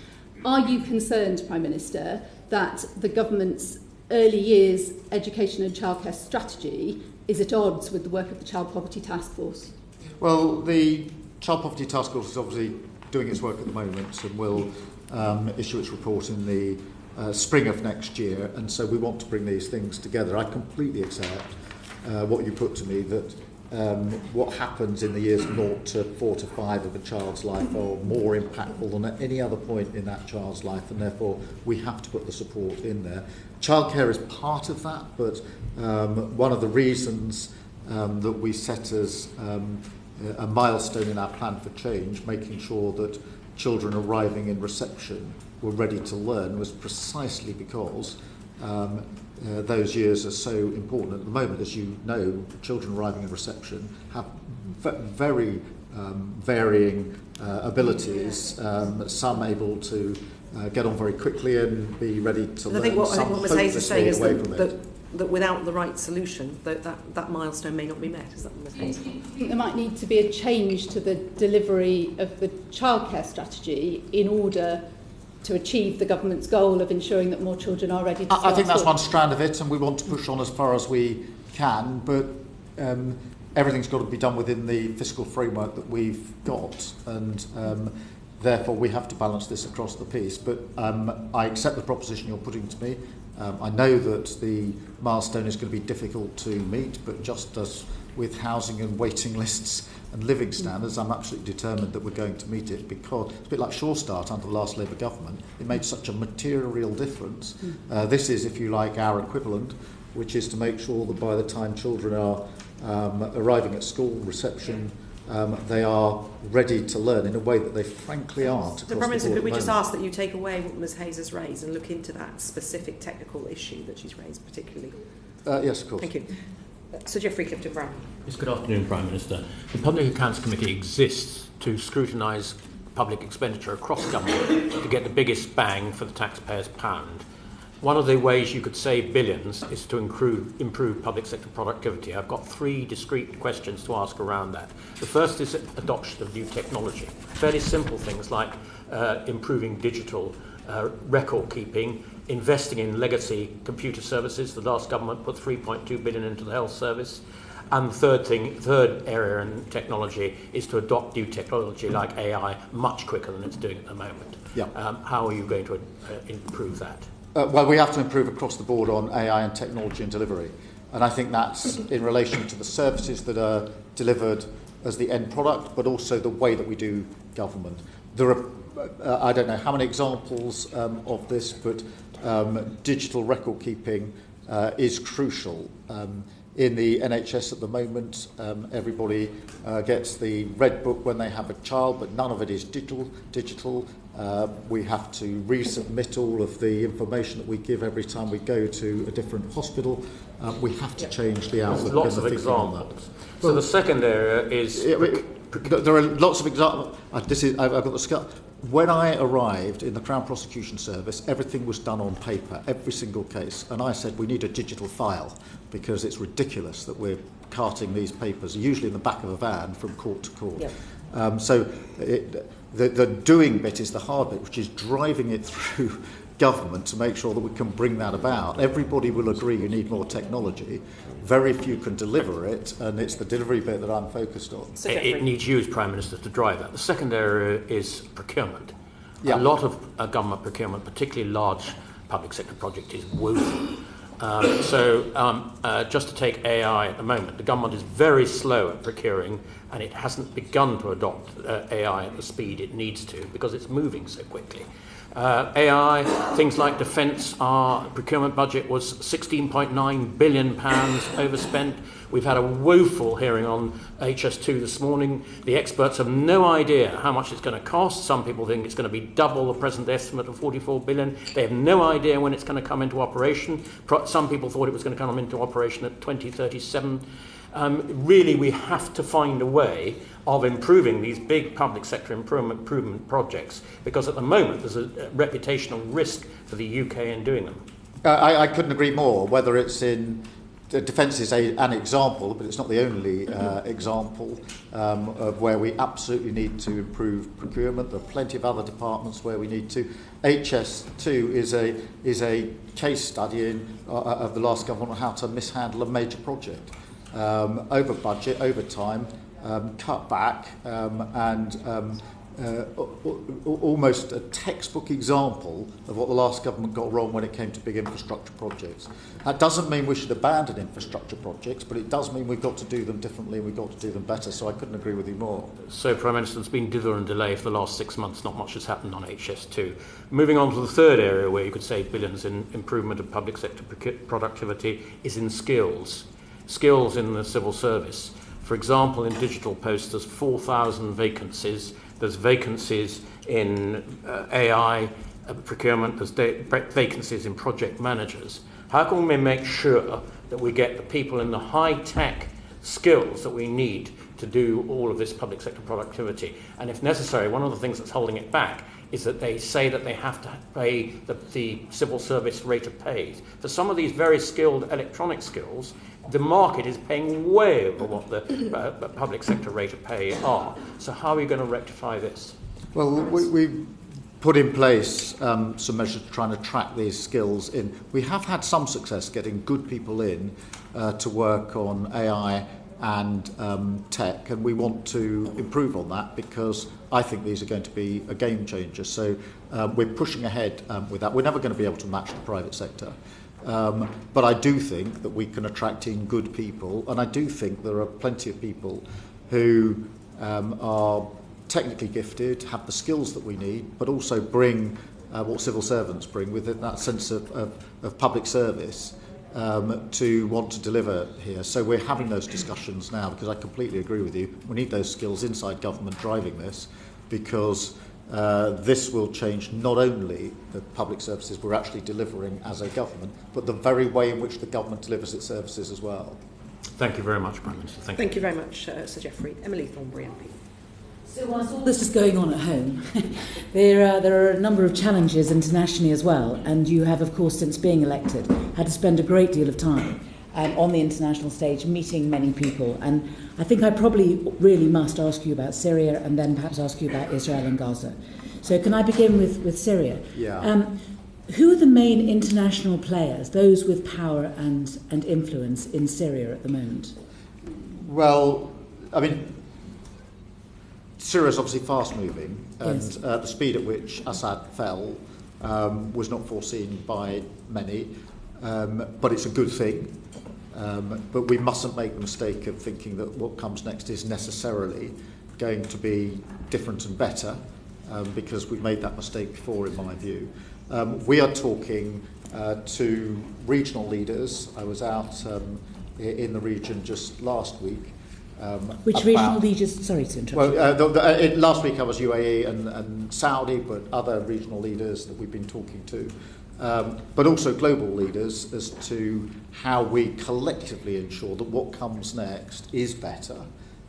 Are you concerned, Prime Minister, that the government's early years education and childcare strategy is at odds with the work of the Child Poverty Task Force? Well, the Child Poverty Task Force is obviously doing its work at the moment and will issue its report in the spring of next year, and so we want to bring these things together. I completely accept what you put to me, that what happens in the years 0 to 4 to 5 of a child's life are more impactful than at any other point in that child's life, and therefore we have to put the support in there. Childcare is part of that, but one of the reasons that we set as a milestone in our plan for change, making sure that children arriving in reception were ready to learn, was precisely because those years are so important. At the moment, as you know, children arriving in reception have very varying abilities, some able to get on very quickly and be ready to learn. I think what Ms Hayes is saying is that without the right solution, that milestone may not be met. Is that what Ms Hayes? I think there might need to be a change to the delivery of the childcare strategy in order to achieve the government's goal of ensuring that more children are ready to start I think that's school. one strand of it, and we want to push on as far as we can, but everything's got to be done within the fiscal framework that we've got, and therefore we have to balance this across the piece. But I accept the proposition you're putting to me. I know that the milestone is going to be difficult to meet, but just as with housing and waiting lists and living standards, I'm absolutely determined that we're going to meet it, because it's a bit like Sure Start under the last Labour government. It made such a material difference. This is, if you like, our equivalent, which is to make sure that by the time children are arriving at school reception, they are ready to learn in a way that they frankly aren't. So, Prime Minister, could we just ask that you take away what Ms Hayes has raised and look into that specific technical issue that she's raised particularly? Yes, of course. Thank you. Sir Geoffrey Clifton-Brown. Yes, good afternoon, Prime Minister. The Public Accounts Committee exists to scrutinise public expenditure across government to get the biggest bang for the taxpayer's pound. One of the ways you could save billions is to improve public sector productivity. I've got 3 discrete questions to ask around that. The first is adoption of new technology. Fairly simple things like improving digital record keeping, investing in legacy computer services. The last government put 3.2 billion into the health service. And the third area in technology is to adopt new technology like AI much quicker than it's doing at the moment. Yeah. How are you going to improve that? Well, we have to improve across the board on AI and technology and delivery. And I think that's in relation to the services that are delivered as the end product, but also the way that we do government. There are, I don't know how many examples of this, but digital record keeping is crucial. In the NHS at the moment, everybody gets the red book when they have a child, but none of it is digital. We have to resubmit all of the information that we give every time we go to a different hospital. We have to change the outlook. There's lots of examples. So the second area is There are lots of examples. I've got the when I arrived in the Crown Prosecution Service, everything was done on paper, every single case. And I said, we need a digital file because it's ridiculous that we're carting these papers, usually in the back of a van, from court to court. Yep. The doing bit is the hard bit, which is driving it through government to make sure that we can bring that about. Everybody will agree you need more technology. Very few can deliver it, and it's the delivery bit that I'm focused on. It needs you as Prime Minister to drive that. The second area is procurement. Yeah. A lot of government procurement, particularly large public sector project, is woeful. Just to take AI at the moment, the government is very slow at procuring, and it hasn't begun to adopt AI at the speed it needs to because it's moving so quickly. AI, things like defence, our procurement budget was £16.9 billion overspent. We've had a woeful hearing on HS2 this morning. The experts have no idea how much it's going to cost. Some people think it's going to be double the present estimate of £44 billion. They have no idea when it's going to come into operation. Some people thought it was going to come into operation at 2037. Really, we have to find a way of improving these big public sector improvement projects, because at the moment there's a reputational risk for the UK in doing them. I couldn't agree more. Whether it's in defence is an example, but it's not the only example of where we absolutely need to improve procurement. There are plenty of other departments where we need to. HS2 is a case study of the last government on how to mishandle a major project. Over budget, over time, cut back, and almost a textbook example of what the last government got wrong when it came to big infrastructure projects. That doesn't mean we should abandon infrastructure projects, but it does mean we've got to do them differently and we've got to do them better, so I couldn't agree with you more. So, Prime Minister, there's been dither and delay for the last 6 months, not much has happened on HS2. Moving on to the third area where you could save billions in improvement of public sector productivity is in skills. Skills in the civil service. For example, in digital post, there's 4,000 vacancies. There's vacancies in AI procurement. There's vacancies in project managers. How can we make sure that we get the people in the high-tech skills that we need to do all of this public sector productivity? And if necessary, one of the things that's holding it back is that they say that they have to pay the civil service rate of pay. For some of these very skilled electronic skills, the market is paying way over what the public sector rate of pay are. So how are we going to rectify this? Well, we put in place some measures trying to track these skills in. We have had some success getting good people in to work on AI and tech, and we want to improve on that because I think these are going to be a game changer. So we're pushing ahead with that. We're never going to be able to match the private sector. But I do think that we can attract in good people, and I do think there are plenty of people who are technically gifted, have the skills that we need, but also bring what civil servants bring with it, that sense of public service to want to deliver here. So we're having those discussions now because I completely agree with you. We need those skills inside government driving this because this will change not only the public services we're actually delivering as a government, but the very way in which the government delivers its services as well. Thank you very much, Prime Minister. Thank you very much, Sir Geoffrey. Emily Thornbury, MP. So whilst all this is going on at home, there are a number of challenges internationally as well, and you have, of course, since being elected, had to spend a great deal of time on the international stage meeting many people. And I think I probably really must ask you about Syria and then perhaps ask you about Israel and Gaza. So can I begin with Syria? Yeah. Who are the main international players, those with power and influence in Syria at the moment? Well, I mean, Syria is obviously fast-moving, and Yes. The speed at which Assad fell was not foreseen by many, but it's a good thing. But we mustn't make the mistake of thinking that what comes next is necessarily going to be different and better, because we've made that mistake before, in my view. We are talking to regional leaders. I was out in the region just last week. Which regional leaders? Sorry to interrupt. Well, last week I was UAE and Saudi, but other regional leaders that we've been talking to, but also global leaders as to how we collectively ensure that what comes next is better,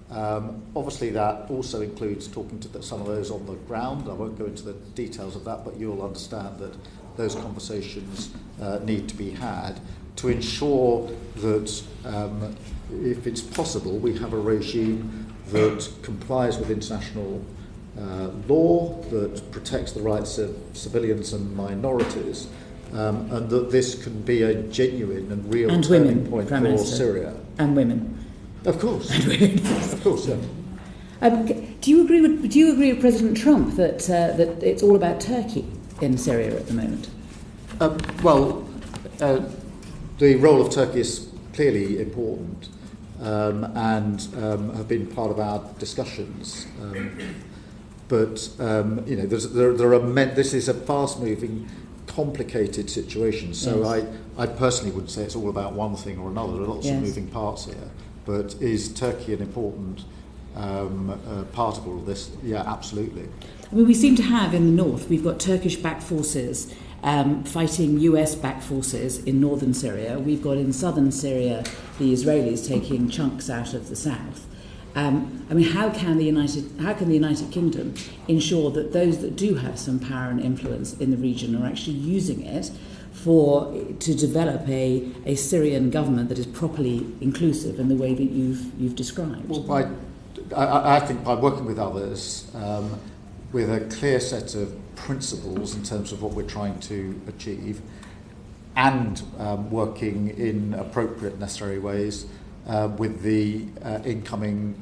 Obviously, that also includes talking to some of those on the ground. I won't go into the details of that, but you'll understand that those conversations need to be had to ensure that, if it's possible, we have a regime that complies with international law, that protects the rights of civilians and minorities, and that this can be a genuine and real and turning women, point Prime for Minister. Syria. And women. Of course. And women. Of course, yeah. Do you agree with President Trump that that it's all about Turkey in Syria at the moment? The role of Turkey is clearly important, and have been part of our discussions. But this is a fast-moving, complicated situation. So Yes. I personally wouldn't say it's all about one thing or another. There are lots of Yes. moving parts here. But is Turkey an important part of all of this? Yeah, absolutely. I mean, we seem to have in the north, we've got Turkish-backed forces fighting US-backed forces in northern Syria. We've got in southern Syria the Israelis taking chunks out of the south. I mean, how can the United Kingdom ensure that those that do have some power and influence in the region are actually using it to develop a Syrian government that is properly inclusive in the way that you've described? Well, I think by working with others, with a clear set of principles in terms of what we're trying to achieve, and working in appropriate, necessary ways with the incoming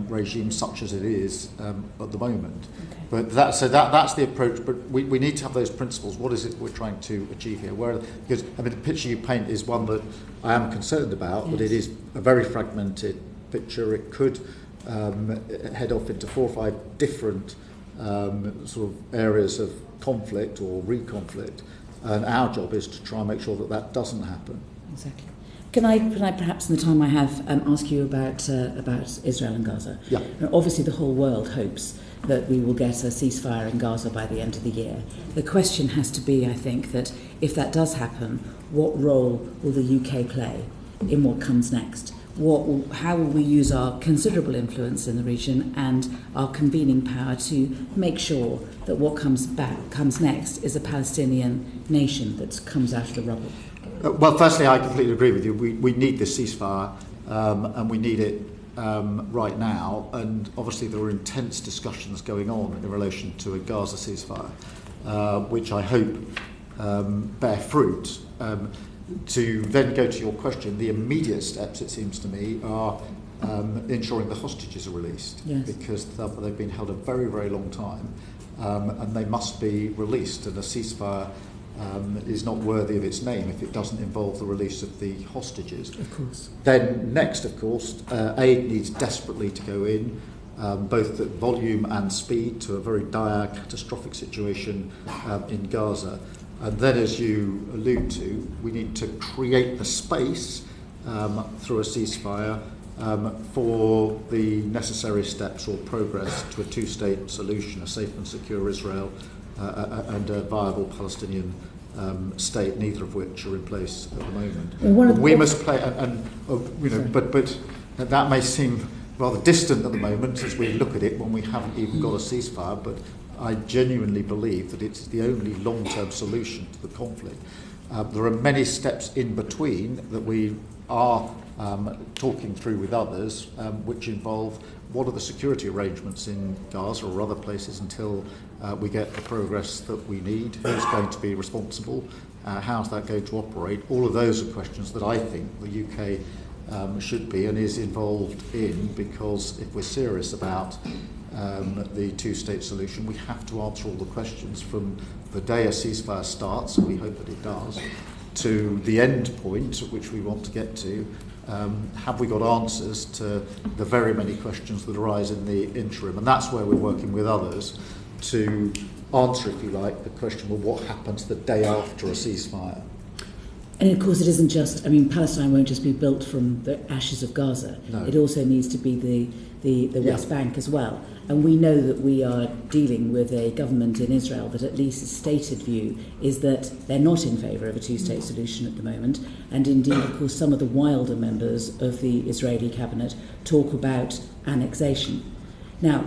regime, such as it is at the moment. Okay. But that's the approach. But we need to have those principles. What is it we're trying to achieve here? Because the picture you paint is one that I am concerned about. Yes. But it is a very fragmented picture. It could head off into 4 or 5 different sort of areas of conflict or re-conflict, and our job is to try and make sure that doesn't happen. Exactly. Can I perhaps, in the time I have, ask you about Israel and Gaza? Yeah. Now, obviously, the whole world hopes that we will get a ceasefire in Gaza by the end of the year. The question has to be, I think, that if that does happen, what role will the UK play in what comes next? How will we use our considerable influence in the region and our convening power to make sure that what comes next is a Palestinian nation that comes out of the rubble? Well, firstly, I completely agree with you. We need this ceasefire, and we need it right now. And obviously, there are intense discussions going on in relation to a Gaza ceasefire, which I hope bear fruit. To then go to your question, the immediate steps, it seems to me, are ensuring the hostages are released. Yes. Because they've been held a very, very long time, and they must be released. And a ceasefire is not worthy of its name if it doesn't involve the release of the hostages. Of course. Then next, of course, aid needs desperately to go in, both at volume and speed, to a very dire, catastrophic situation in Gaza. And then, as you allude to, we need to create the space through a ceasefire for the necessary steps or progress to a two-state solution, a safe and secure Israel and a viable Palestinian state, neither of which are in place at the moment. We must play, but that may seem rather distant at the moment as we look at it when we haven't even got a ceasefire, but I genuinely believe that it's the only long-term solution to the conflict. There are many steps in between that we are talking through with others, which involve what are the security arrangements in Gaza or other places until we get the progress that we need, who's going to be responsible, how's that going to operate. All of those are questions that I think the UK should be and is involved in, because if we're serious about the two-state solution, we have to answer all the questions from the day a ceasefire starts, and we hope that it does, to the end point at which we want to get to. Have we got answers to the very many questions that arise in the interim? And that's where we're working with others to answer, if you like, the question, well, what happens the day after a ceasefire? And of course, it isn't just, Palestine won't just be built from the ashes of Gaza. No. It also needs to be the West Bank as well. And we know that we are dealing with a government in Israel that at least its stated view is that they're not in favour of a two-state solution at the moment. And indeed, of course, some of the wilder members of the Israeli cabinet talk about annexation. Now,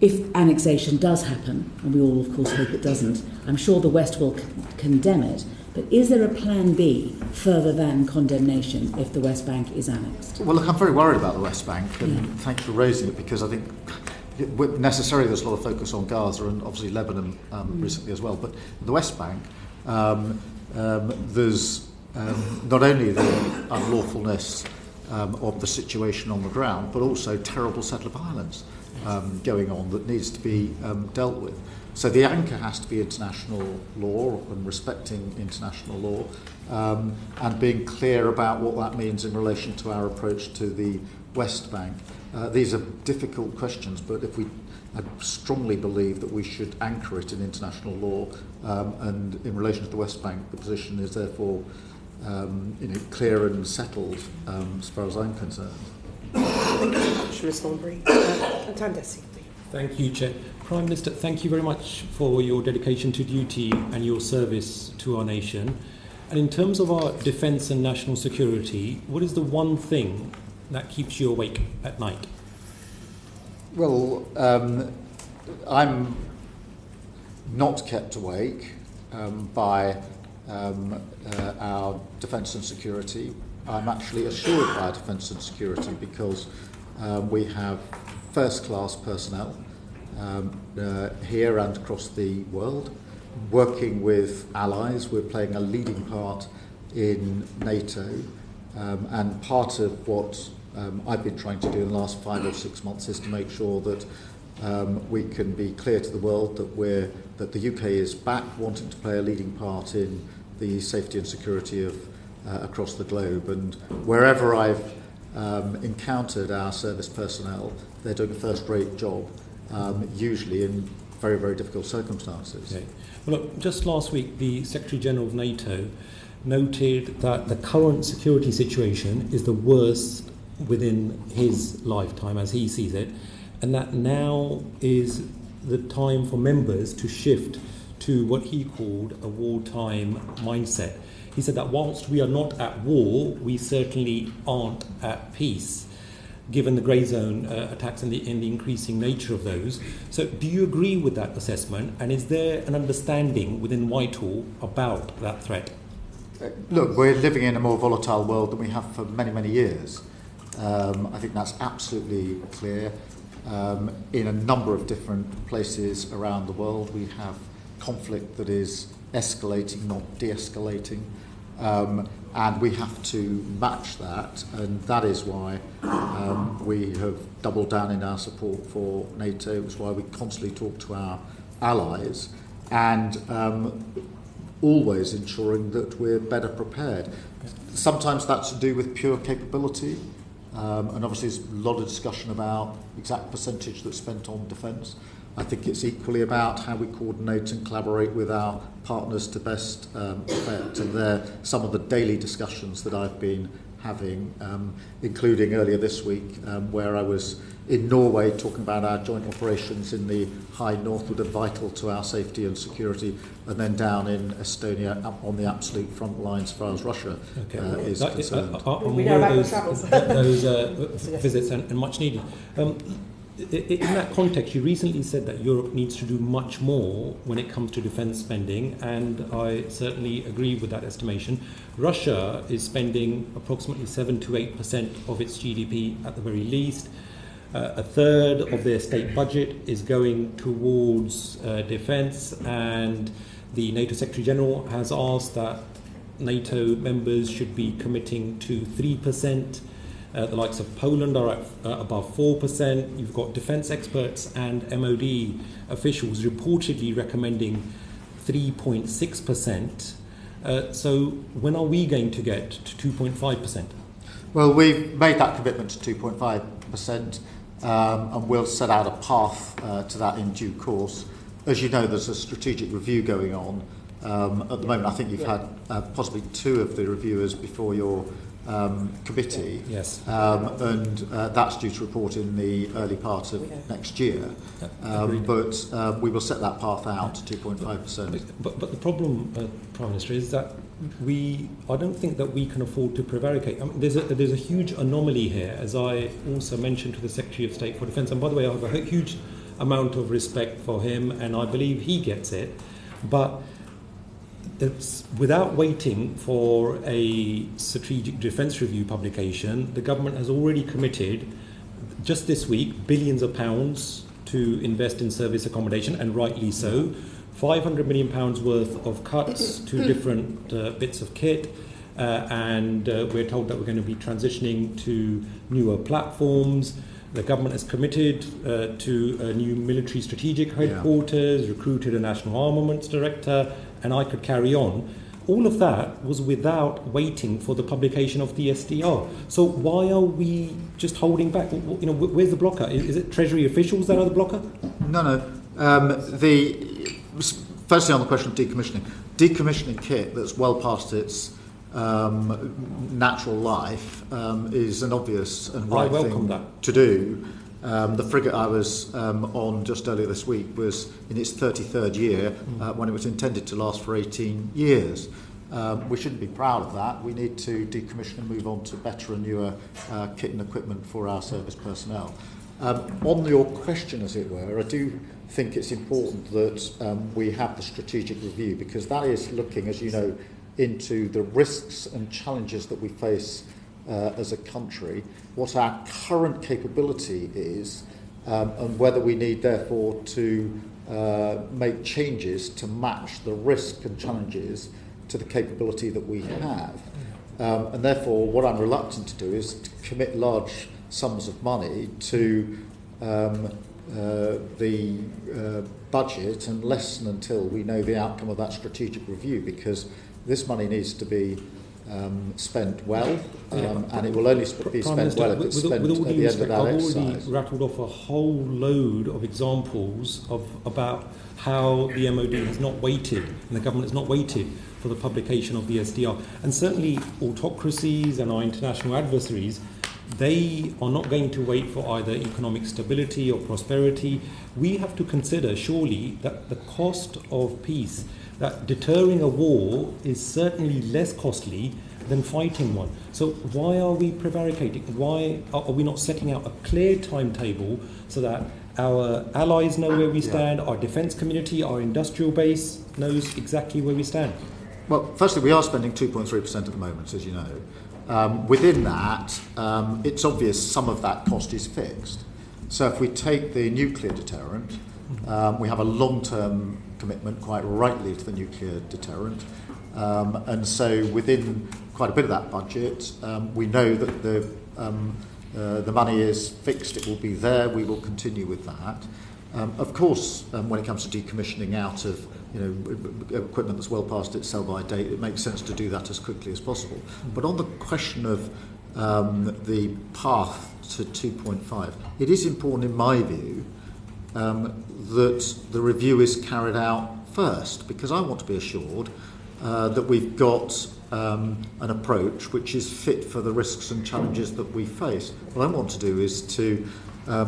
if annexation does happen, and we all, of course, hope it doesn't, I'm sure the West will condemn it. But is there a plan B further than condemnation if the West Bank is annexed? Well, look, I'm very worried about the West Bank, and thanks for raising it, because I think necessarily there's a lot of focus on Gaza and obviously Lebanon recently as well. But the West Bank, there's not only the unlawfulness of the situation on the ground, but also terrible settler violence going on that needs to be dealt with. So the anchor has to be international law and respecting international law and being clear about what that means in relation to our approach to the West Bank. These are difficult questions, but I strongly believe that we should anchor it in international law, and in relation to the West Bank, the position is therefore clear and settled as far as I'm concerned. Thank you, Chair. Prime Minister, thank you very much for your dedication to duty and your service to our nation. And in terms of our defence and national security, what is the one thing that keeps you awake at night? Well, I'm not kept awake by our defence and security. I'm actually assured by defence and security because we have first-class personnel here and across the world, working with allies. We're playing a leading part in NATO, and part of what I've been trying to do in the last 5 or 6 months is to make sure that we can be clear to the world that the UK is back wanting to play a leading part in the safety and security of across the globe. And wherever I've encountered our service personnel, they're doing a first-rate job, usually in very, very difficult circumstances. Okay. Well, look, just last week, the Secretary-General of NATO noted that the current security situation is the worst within his lifetime, as he sees it, and that now is the time for members to shift to what he called a wartime mindset. He said that whilst we are not at war, we certainly aren't at peace, given the grey zone attacks and the increasing nature of those. So do you agree with that assessment, and is there an understanding within Whitehall about that threat? Look, we're living in a more volatile world than we have for many, many years. I think that's absolutely clear. In a number of different places around the world, we have conflict that is escalating, not de-escalating. And we have to match that, and that is why we have doubled down in our support for NATO. It's why we constantly talk to our allies, and always ensuring that we're better prepared. Sometimes that's to do with pure capability, and obviously there's a lot of discussion about exact percentage that's spent on defence. I think it's equally about how we coordinate and collaborate with our partners to best effect. And they're some of the daily discussions that I've been having, including earlier this week, where I was in Norway talking about our joint operations in the high north that are vital to our safety and security, and then down in Estonia on the absolute front lines as far as Russia is concerned. We know about those visits and much needed. In that context, you recently said that Europe needs to do much more when it comes to defence spending, and I certainly agree with that estimation. Russia is spending approximately 7 to 8% of its GDP at the very least. A third of their state budget is going towards defence, and the NATO Secretary-General has asked that NATO members should be committing to 3%. The likes of Poland are at above 4%. You've got defence experts and MOD officials reportedly recommending 3.6%. So when are we going to get to 2.5%? Well, we've made that commitment to 2.5%, and we'll set out a path to that in due course. As you know, there's a strategic review going on. At the moment, I think you've had possibly 2 of the reviewers before your committee. Yes. And that's due to report in the early part of next year. But we will set that path out to 2.5%. But the problem, Prime Minister, is that I don't think that we can afford to prevaricate. I mean, there's a huge anomaly here, as I also mentioned to the Secretary of State for Defence. And by the way, I have a huge amount of respect for him, and I believe he gets it. But without waiting for a strategic defence review publication, the government has already committed, just this week, billions of pounds to invest in service accommodation, and rightly so. £500 million worth of cuts to different bits of kit, and we're told that we're going to be transitioning to newer platforms. The government has committed to a new military strategic headquarters, recruited a national armaments director, and I could carry on. All of that was without waiting for the publication of the SDR. So why are we just holding back? Where's the blocker? Is it Treasury officials that are the blocker? No. Firstly, on the question of decommissioning kit that's well past its natural life is an obvious and right thing to do. The frigate I was on just earlier this week was in its 33rd year when it was intended to last for 18 years. We shouldn't be proud of that. We need to decommission and move on to better and newer kit and equipment for our service personnel. On your question, as it were, I do think it's important that we have the strategic review, because that is looking, as you know, into the risks and challenges that we face as a country, what our current capability is, and whether we need, therefore, to make changes to match the risk and challenges to the capability that we have. And therefore, what I'm reluctant to do is to commit large sums of money to the budget unless and until we know the outcome of that strategic review, because this money needs to be spent well, and it will only be spent well if it's spent at the end of that exercise. I've already rattled off a whole load of examples about how the MOD has not waited, and the government has not waited for the publication of the SDR. And certainly autocracies and our international adversaries, they are not going to wait for either economic stability or prosperity. We have to consider, surely, that the cost of peace, that deterring a war is certainly less costly than fighting one. So why are we prevaricating? Why are we not setting out a clear timetable so that our allies know where we stand, our defence community, our industrial base knows exactly where we stand? Well, firstly, we are spending 2.3% at the moment, as you know. Within that, it's obvious some of that cost is fixed. So if we take the nuclear deterrent, we have a long-term commitment, quite rightly, to the nuclear deterrent. And so within quite a bit of that budget, we know that the money is fixed, it will be there, we will continue with that. Of course, when it comes to decommissioning out of equipment that's well past its sell-by date, it makes sense to do that as quickly as possible. But on the question of the path to 2.5, it is important, in my view, that the review is carried out first, because I want to be assured that we've got an approach which is fit for the risks and challenges that we face. What I want to do is to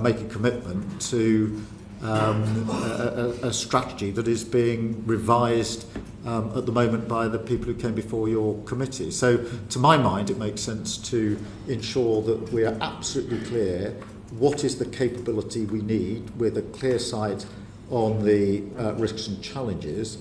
make a commitment to a strategy that is being revised at the moment by the people who came before your committee. So, to my mind, it makes sense to ensure that we are absolutely clear what is the capability we need, with a clear sight on the risks and challenges,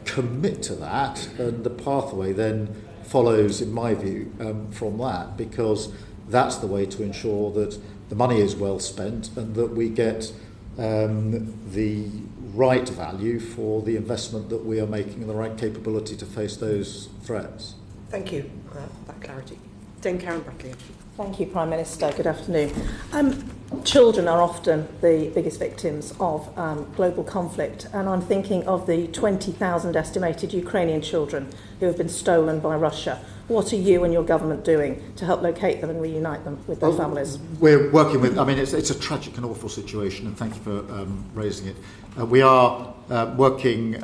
commit to that, and the pathway then follows, in my view, from that, because that's the way to ensure that the money is well spent and that we get the right value for the investment that we are making and the right capability to face those threats. Thank you for that clarity. Dame Karen Bradley. Thank you, Prime Minister. Good afternoon. children are often the biggest victims of global conflict, and I'm thinking of the 20,000 estimated Ukrainian children who have been stolen by Russia. What are you and your government doing to help locate them and reunite them with their families? We're working with, I mean, it's a tragic and awful situation, and thank you for raising it. We are working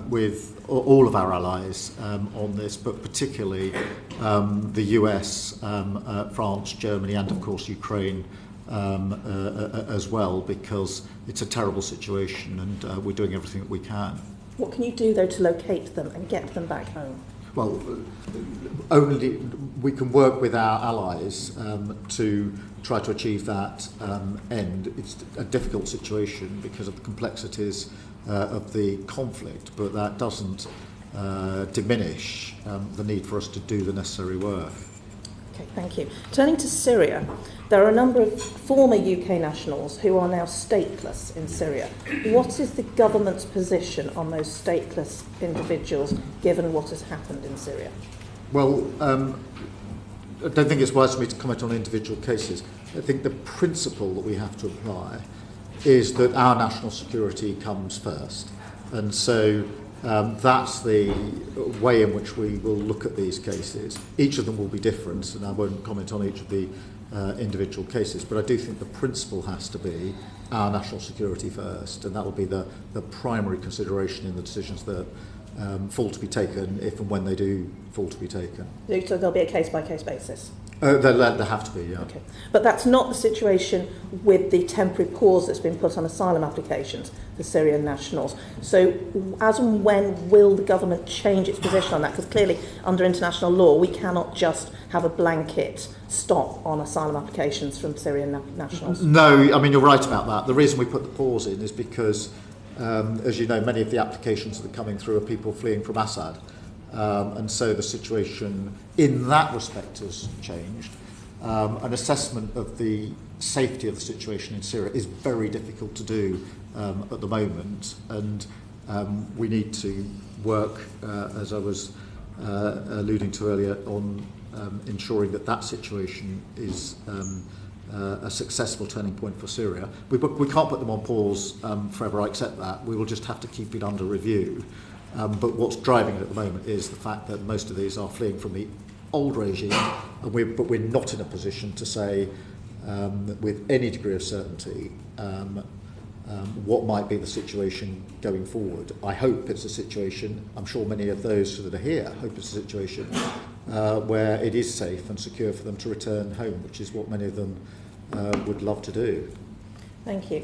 with all of our allies on this, but particularly the US, France, Germany, and of course Ukraine as well, because it's a terrible situation, and we're doing everything that we can. What can you do, though, to locate them and get them back home? Well, only we can work with our allies to try to achieve that end. It's a difficult situation because of the complexities of the conflict, but that doesn't diminish the need for us to do the necessary work. Okay, thank you. Turning to Syria, there are a number of former UK nationals who are now stateless in Syria. What is the government's position on those stateless individuals, given what has happened in Syria? Well, I don't think it's wise for me to comment on individual cases. I think the principle that we have to apply is that our national security comes first. And so that's the way in which we will look at these cases. Each of them will be different, and I won't comment on each of the individual cases, but I do think the principle has to be our national security first, and that will be the primary consideration in the decisions that fall to be taken, if and when they do fall to be taken. So there'll be a case-by-case basis? There have to be, yeah. Okay. But that's not the situation with the temporary pause that's been put on asylum applications for Syrian nationals. So as and when will the government change its position on that? Because clearly, under international law, we cannot just have a blanket stop on asylum applications from Syrian nationals. No, I mean, you're right about that. The reason we put the pause in is because, as you know, many of the applications that are coming through are people fleeing from Assad. And so the situation in that respect has changed. An assessment of the safety of the situation in Syria is very difficult to do at the moment, and we need to work, as I was alluding to earlier, on ensuring that that situation is a successful turning point for Syria. We can't put them on pause forever, I accept that. We will just have to keep it under review. But what's driving it at the moment is the fact that most of these are fleeing from the old regime, but we're not in a position to say with any degree of certainty what might be the situation going forward. I hope it's a situation, I'm sure many of those that are here hope it's a situation where it is safe and secure for them to return home, which is what many of them would love to do. Thank you.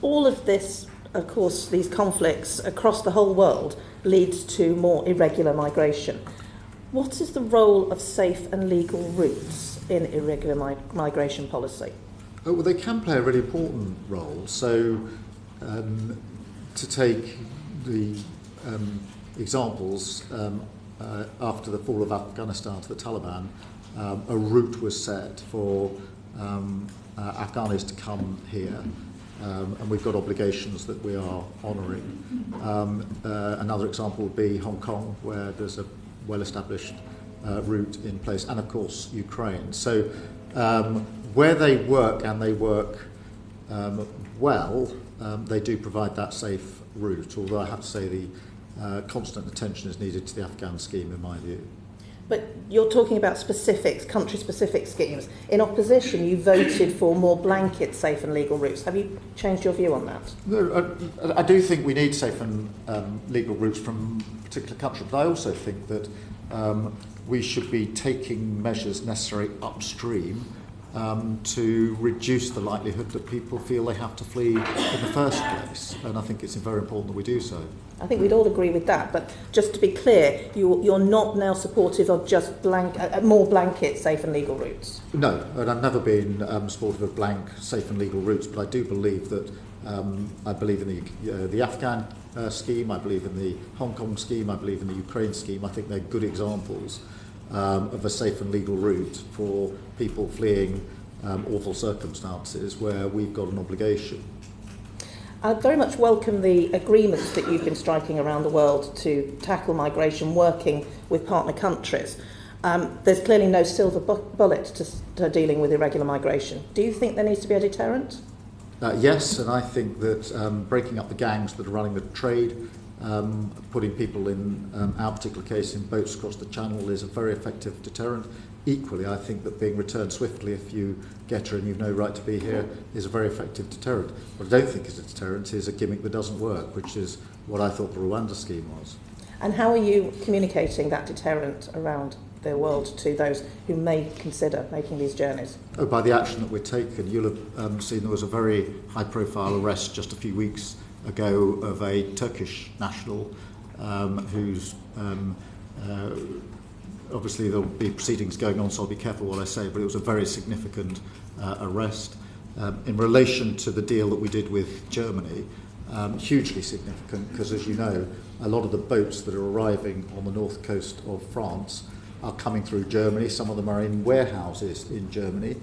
All of this, of course, these conflicts across the whole world leads to more irregular migration. What is the role of safe and legal routes in irregular migration policy? Oh, well, they can play a really important role. So, to take the examples, after the fall of Afghanistan to the Taliban, a route was set for Afghanis to come here. And we've got obligations that we are honouring. Another example would be Hong Kong, where there's a well-established route in place, and of course Ukraine. So where they work, and they work well, they do provide that safe route, although I have to say the constant attention is needed to the Afghan scheme, in my view. But you're talking about specifics, country-specific schemes. In opposition, you voted for more blanket safe and legal routes. Have you changed your view on that? No, I do think we need safe and legal routes from a particular country, but I also think that we should be taking measures necessary upstream to reduce the likelihood that people feel they have to flee in the first place. And I think it's very important that we do so. I think we'd all agree with that, but just to be clear, you're not now supportive of just more blanket safe and legal routes? No, and I've never been supportive of blank safe and legal routes, but I do believe that I believe in the Afghan scheme, I believe in the Hong Kong scheme, I believe in the Ukraine scheme. I think they're good examples of a safe and legal route for people fleeing awful circumstances where we've got an obligation. I very much welcome the agreements that you've been striking around the world to tackle migration, working with partner countries. There's clearly no silver bullet to dealing with irregular migration. Do you think there needs to be a deterrent? Yes, and I think that breaking up the gangs that are running the trade, putting people in our particular case in boats across the channel is a very effective deterrent. Equally, I think that being returned swiftly if you get here and you've no right to be here is a very effective deterrent. What I don't think is a deterrent is a gimmick that doesn't work, which is what I thought the Rwanda scheme was. And how are you communicating that deterrent around the world to those who may consider making these journeys? Oh, by the action that we're taking. You'll have seen there was a very high-profile arrest just a few weeks ago of a Turkish national who's obviously there'll be proceedings going on, so I'll be careful what I say, but it was a very significant arrest. In relation to the deal that we did with Germany, hugely significant because, as you know, a lot of the boats that are arriving on the north coast of France are coming through Germany. Some of them are in warehouses in Germany,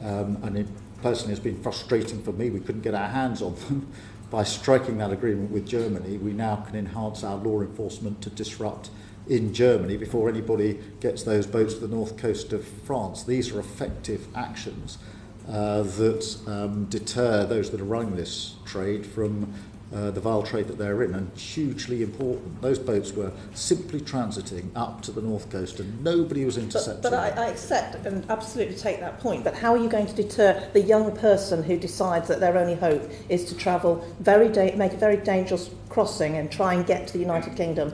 and it personally has been frustrating for me. We couldn't get our hands on them. By striking that agreement with Germany, we now can enhance our law enforcement to disrupt in Germany before anybody gets those boats to the north coast of France. These are effective actions that deter those that are running this trade from the vile trade that they're in, and hugely important. Those boats were simply transiting up to the north coast and nobody was intercepting. But I accept and absolutely take that point, but how are you going to deter the young person who decides that their only hope is to travel, make a very dangerous crossing and try and get to the United Kingdom?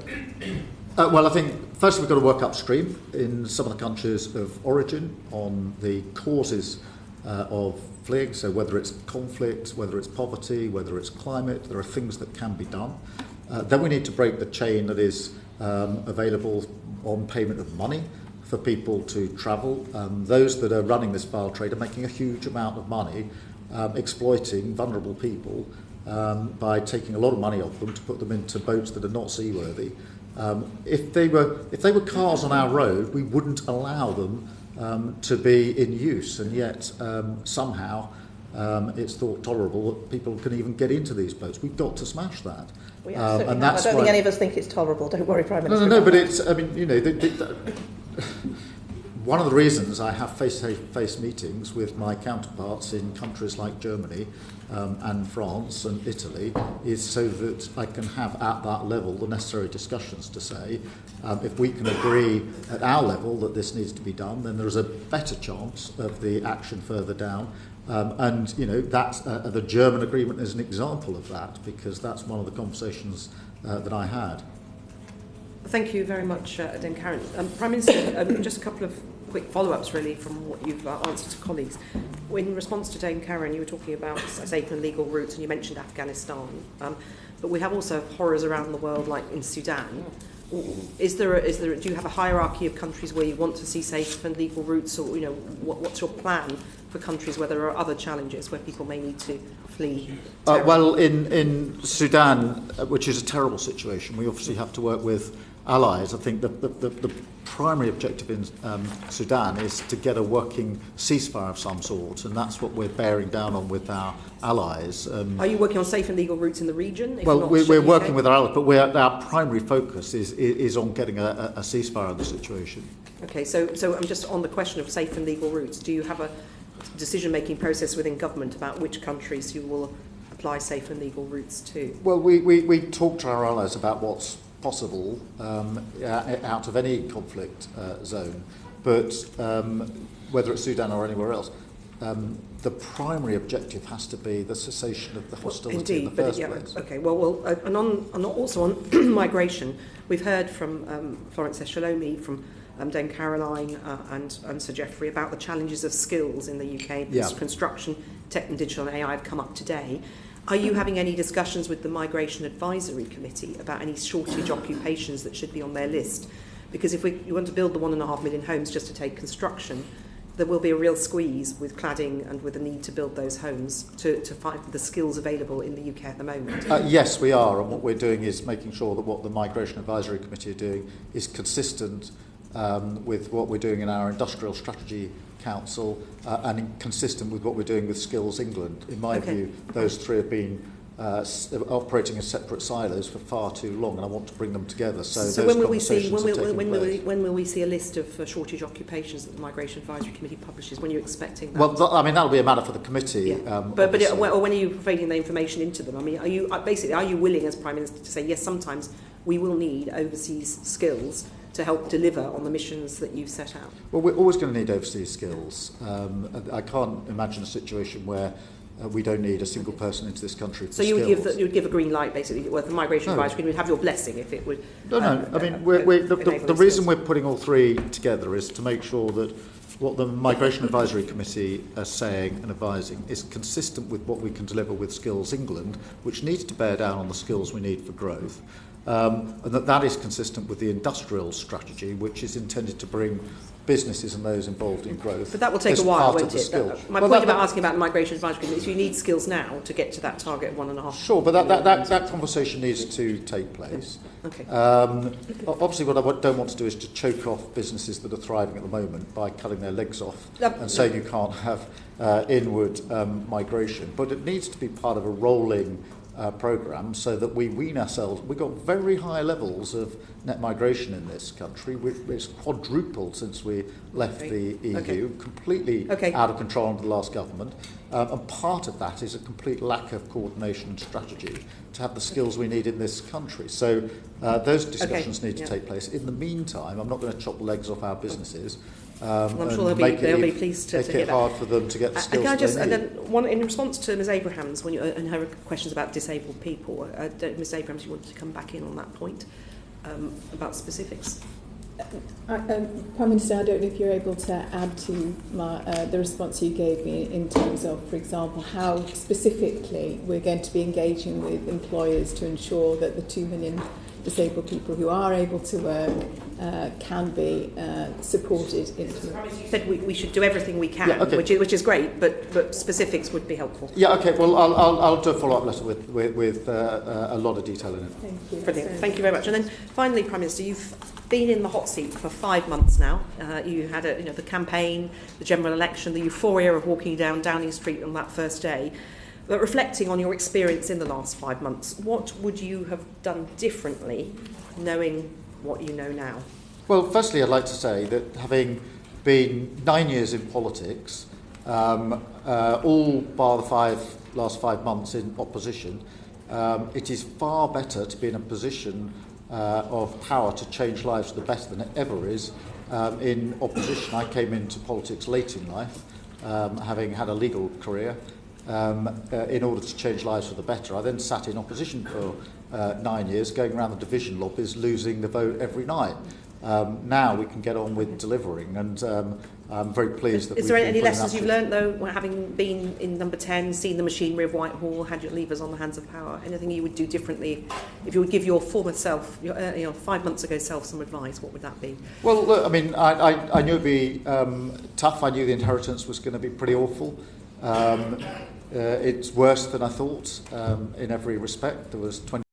Well, I think first we've got to work upstream in some of the countries of origin on the causes of fleeing, so whether it's conflict, whether it's poverty, whether it's climate, there are things that can be done. Then we need to break the chain that is available on payment of money for people to travel. Those that are running this vile trade are making a huge amount of money exploiting vulnerable people by taking a lot of money off them to put them into boats that are not seaworthy. If they were cars on our road, we wouldn't allow them to be in use, and yet somehow it's thought tolerable that people can even get into these boats. We've got to smash that. We absolutely have. I don't think any of us think it's tolerable. Don't worry, Prime Minister. No, but it's, I mean, you know, one of the reasons I have face-to-face meetings with my counterparts in countries like Germany and France and Italy is so that I can have at that level the necessary discussions to say if we can agree at our level that this needs to be done, then there's a better chance of the action further down. And, you know, that's, the German agreement is an example of that, because that's one of the conversations that I had. Thank you very much, Dame Karen. Prime Minister, just a couple of quick follow-ups, really, from what you've answered to colleagues. In response to Dame Karen, you were talking about safe and legal routes, and you mentioned Afghanistan. But we have also horrors around the world, like in Sudan. Do you have a hierarchy of countries where you want to see safe and legal routes, or, you know, what's your plan for countries where there are other challenges where people may need to flee? Well, in Sudan, which is a terrible situation, we obviously have to work with allies. I think the primary objective in Sudan is to get a working ceasefire of some sort, and that's what we're bearing down on with our allies. Are you working on safe and legal routes in the region? Well, we're working with our allies, but our primary focus is on getting a ceasefire of the situation. Okay, so I'm just on the question of safe and legal routes. Do you have a decision-making process within government about which countries you will apply safe and legal routes to? Well, we talk to our allies about what's possible out of any conflict zone, but whether it's Sudan or anywhere else, the primary objective has to be the cessation of the hostility in the first place. Okay, and also on migration, we've heard from Florence Eshalomi, from Dame Caroline and Sir Geoffrey about the challenges of skills in the UK. Because construction, tech and digital and AI have come up today. Are you having any discussions with the Migration Advisory Committee about any shortage occupations that should be on their list? Because if you want to build the 1.5 million homes just to take construction, there will be a real squeeze with cladding and with the need to build those homes to find the skills available in the UK at the moment. Yes, we are, and what we're doing is making sure that what the Migration Advisory Committee are doing is consistent with what we're doing in our Industrial Strategy Council and consistent with what we're doing with Skills England. In my view, those three have been operating as separate silos for far too long, and I want to bring them together. So when will we see when will we see a list of shortage occupations that the Migration Advisory Committee publishes? When are you expecting that? Well, that'll be a matter for the committee. Yeah. But when are you providing the information into them? I mean, are you willing as Prime Minister to say yes? Sometimes we will need overseas skills to help deliver on the missions that you've set out. Well, we're always going to need overseas skills. I can't imagine a situation where we don't need a single person into this country for skills. So you would give a green light, basically, where the Migration Advisory Committee would have your blessing if it would... No. I mean, the reason we're putting all three together is to make sure that what the Migration Advisory Committee are saying and advising is consistent with what we can deliver with Skills England, which needs to bear down on the skills we need for growth. And that is consistent with the industrial strategy, which is intended to bring businesses and those involved in growth. But that will take a while, won't it? My point about asking about the Migration Advisory Committee is you need skills now to get to that target of 1.5. Sure, but that conversation needs to take place. Okay. Obviously, what I don't want to do is to choke off businesses that are thriving at the moment by cutting their legs off and saying you can't have inward migration. But it needs to be part of a rolling programme so that we wean ourselves. We've got very high levels of net migration in this country. It's quadrupled since we left the EU, completely out of control under the last government. And part of that is a complete lack of coordination and strategy to have the skills we need in this country. So those discussions need to take place. In the meantime, I'm not going to chop the legs off our businesses. I'm sure they'll be pleased to hear that. Make it hard for them to get the skills they need. In response to Ms Abrahams and her questions about disabled people, Ms Abrahams, you wanted to come back in on that point about specifics. Prime Minister, I don't know if you're able to add to the response you gave me in terms of, for example, how specifically we're going to be engaging with employers to ensure that the 2 million disabled people who are able to work can be supported. You said we should do everything we can, which is great, but specifics would be helpful. Yeah, okay. Well, I'll do a follow-up letter with a lot of detail in it. Thank you. Brilliant. Thank you very much. And then finally, Prime Minister, you've been in the hot seat for 5 months now. You had the campaign, the general election, the euphoria of walking down Downing Street on that first day. But reflecting on your experience in the last 5 months, what would you have done differently, knowing what you know now? Well, firstly, I'd like to say that having been 9 years in politics, all bar the last 5 months in opposition, it is far better to be in a position of power to change lives for the better than it ever is in opposition. I came into politics late in life, having had a legal career, in order to change lives for the better. I then sat in opposition for 9 years, going around the division lobbies, losing the vote every night. Now we can get on with delivering, and I'm very pleased that. Is there any lessons you've learned, though, having been in Number 10, seen the machinery of Whitehall, had your levers on the hands of power? Anything you would do differently if you would give your former self, your 5 months ago self, some advice? What would that be? Well, look, I mean, I knew it'd be tough. I knew the inheritance was going to be pretty awful. It's worse than I thought in every respect. There was 20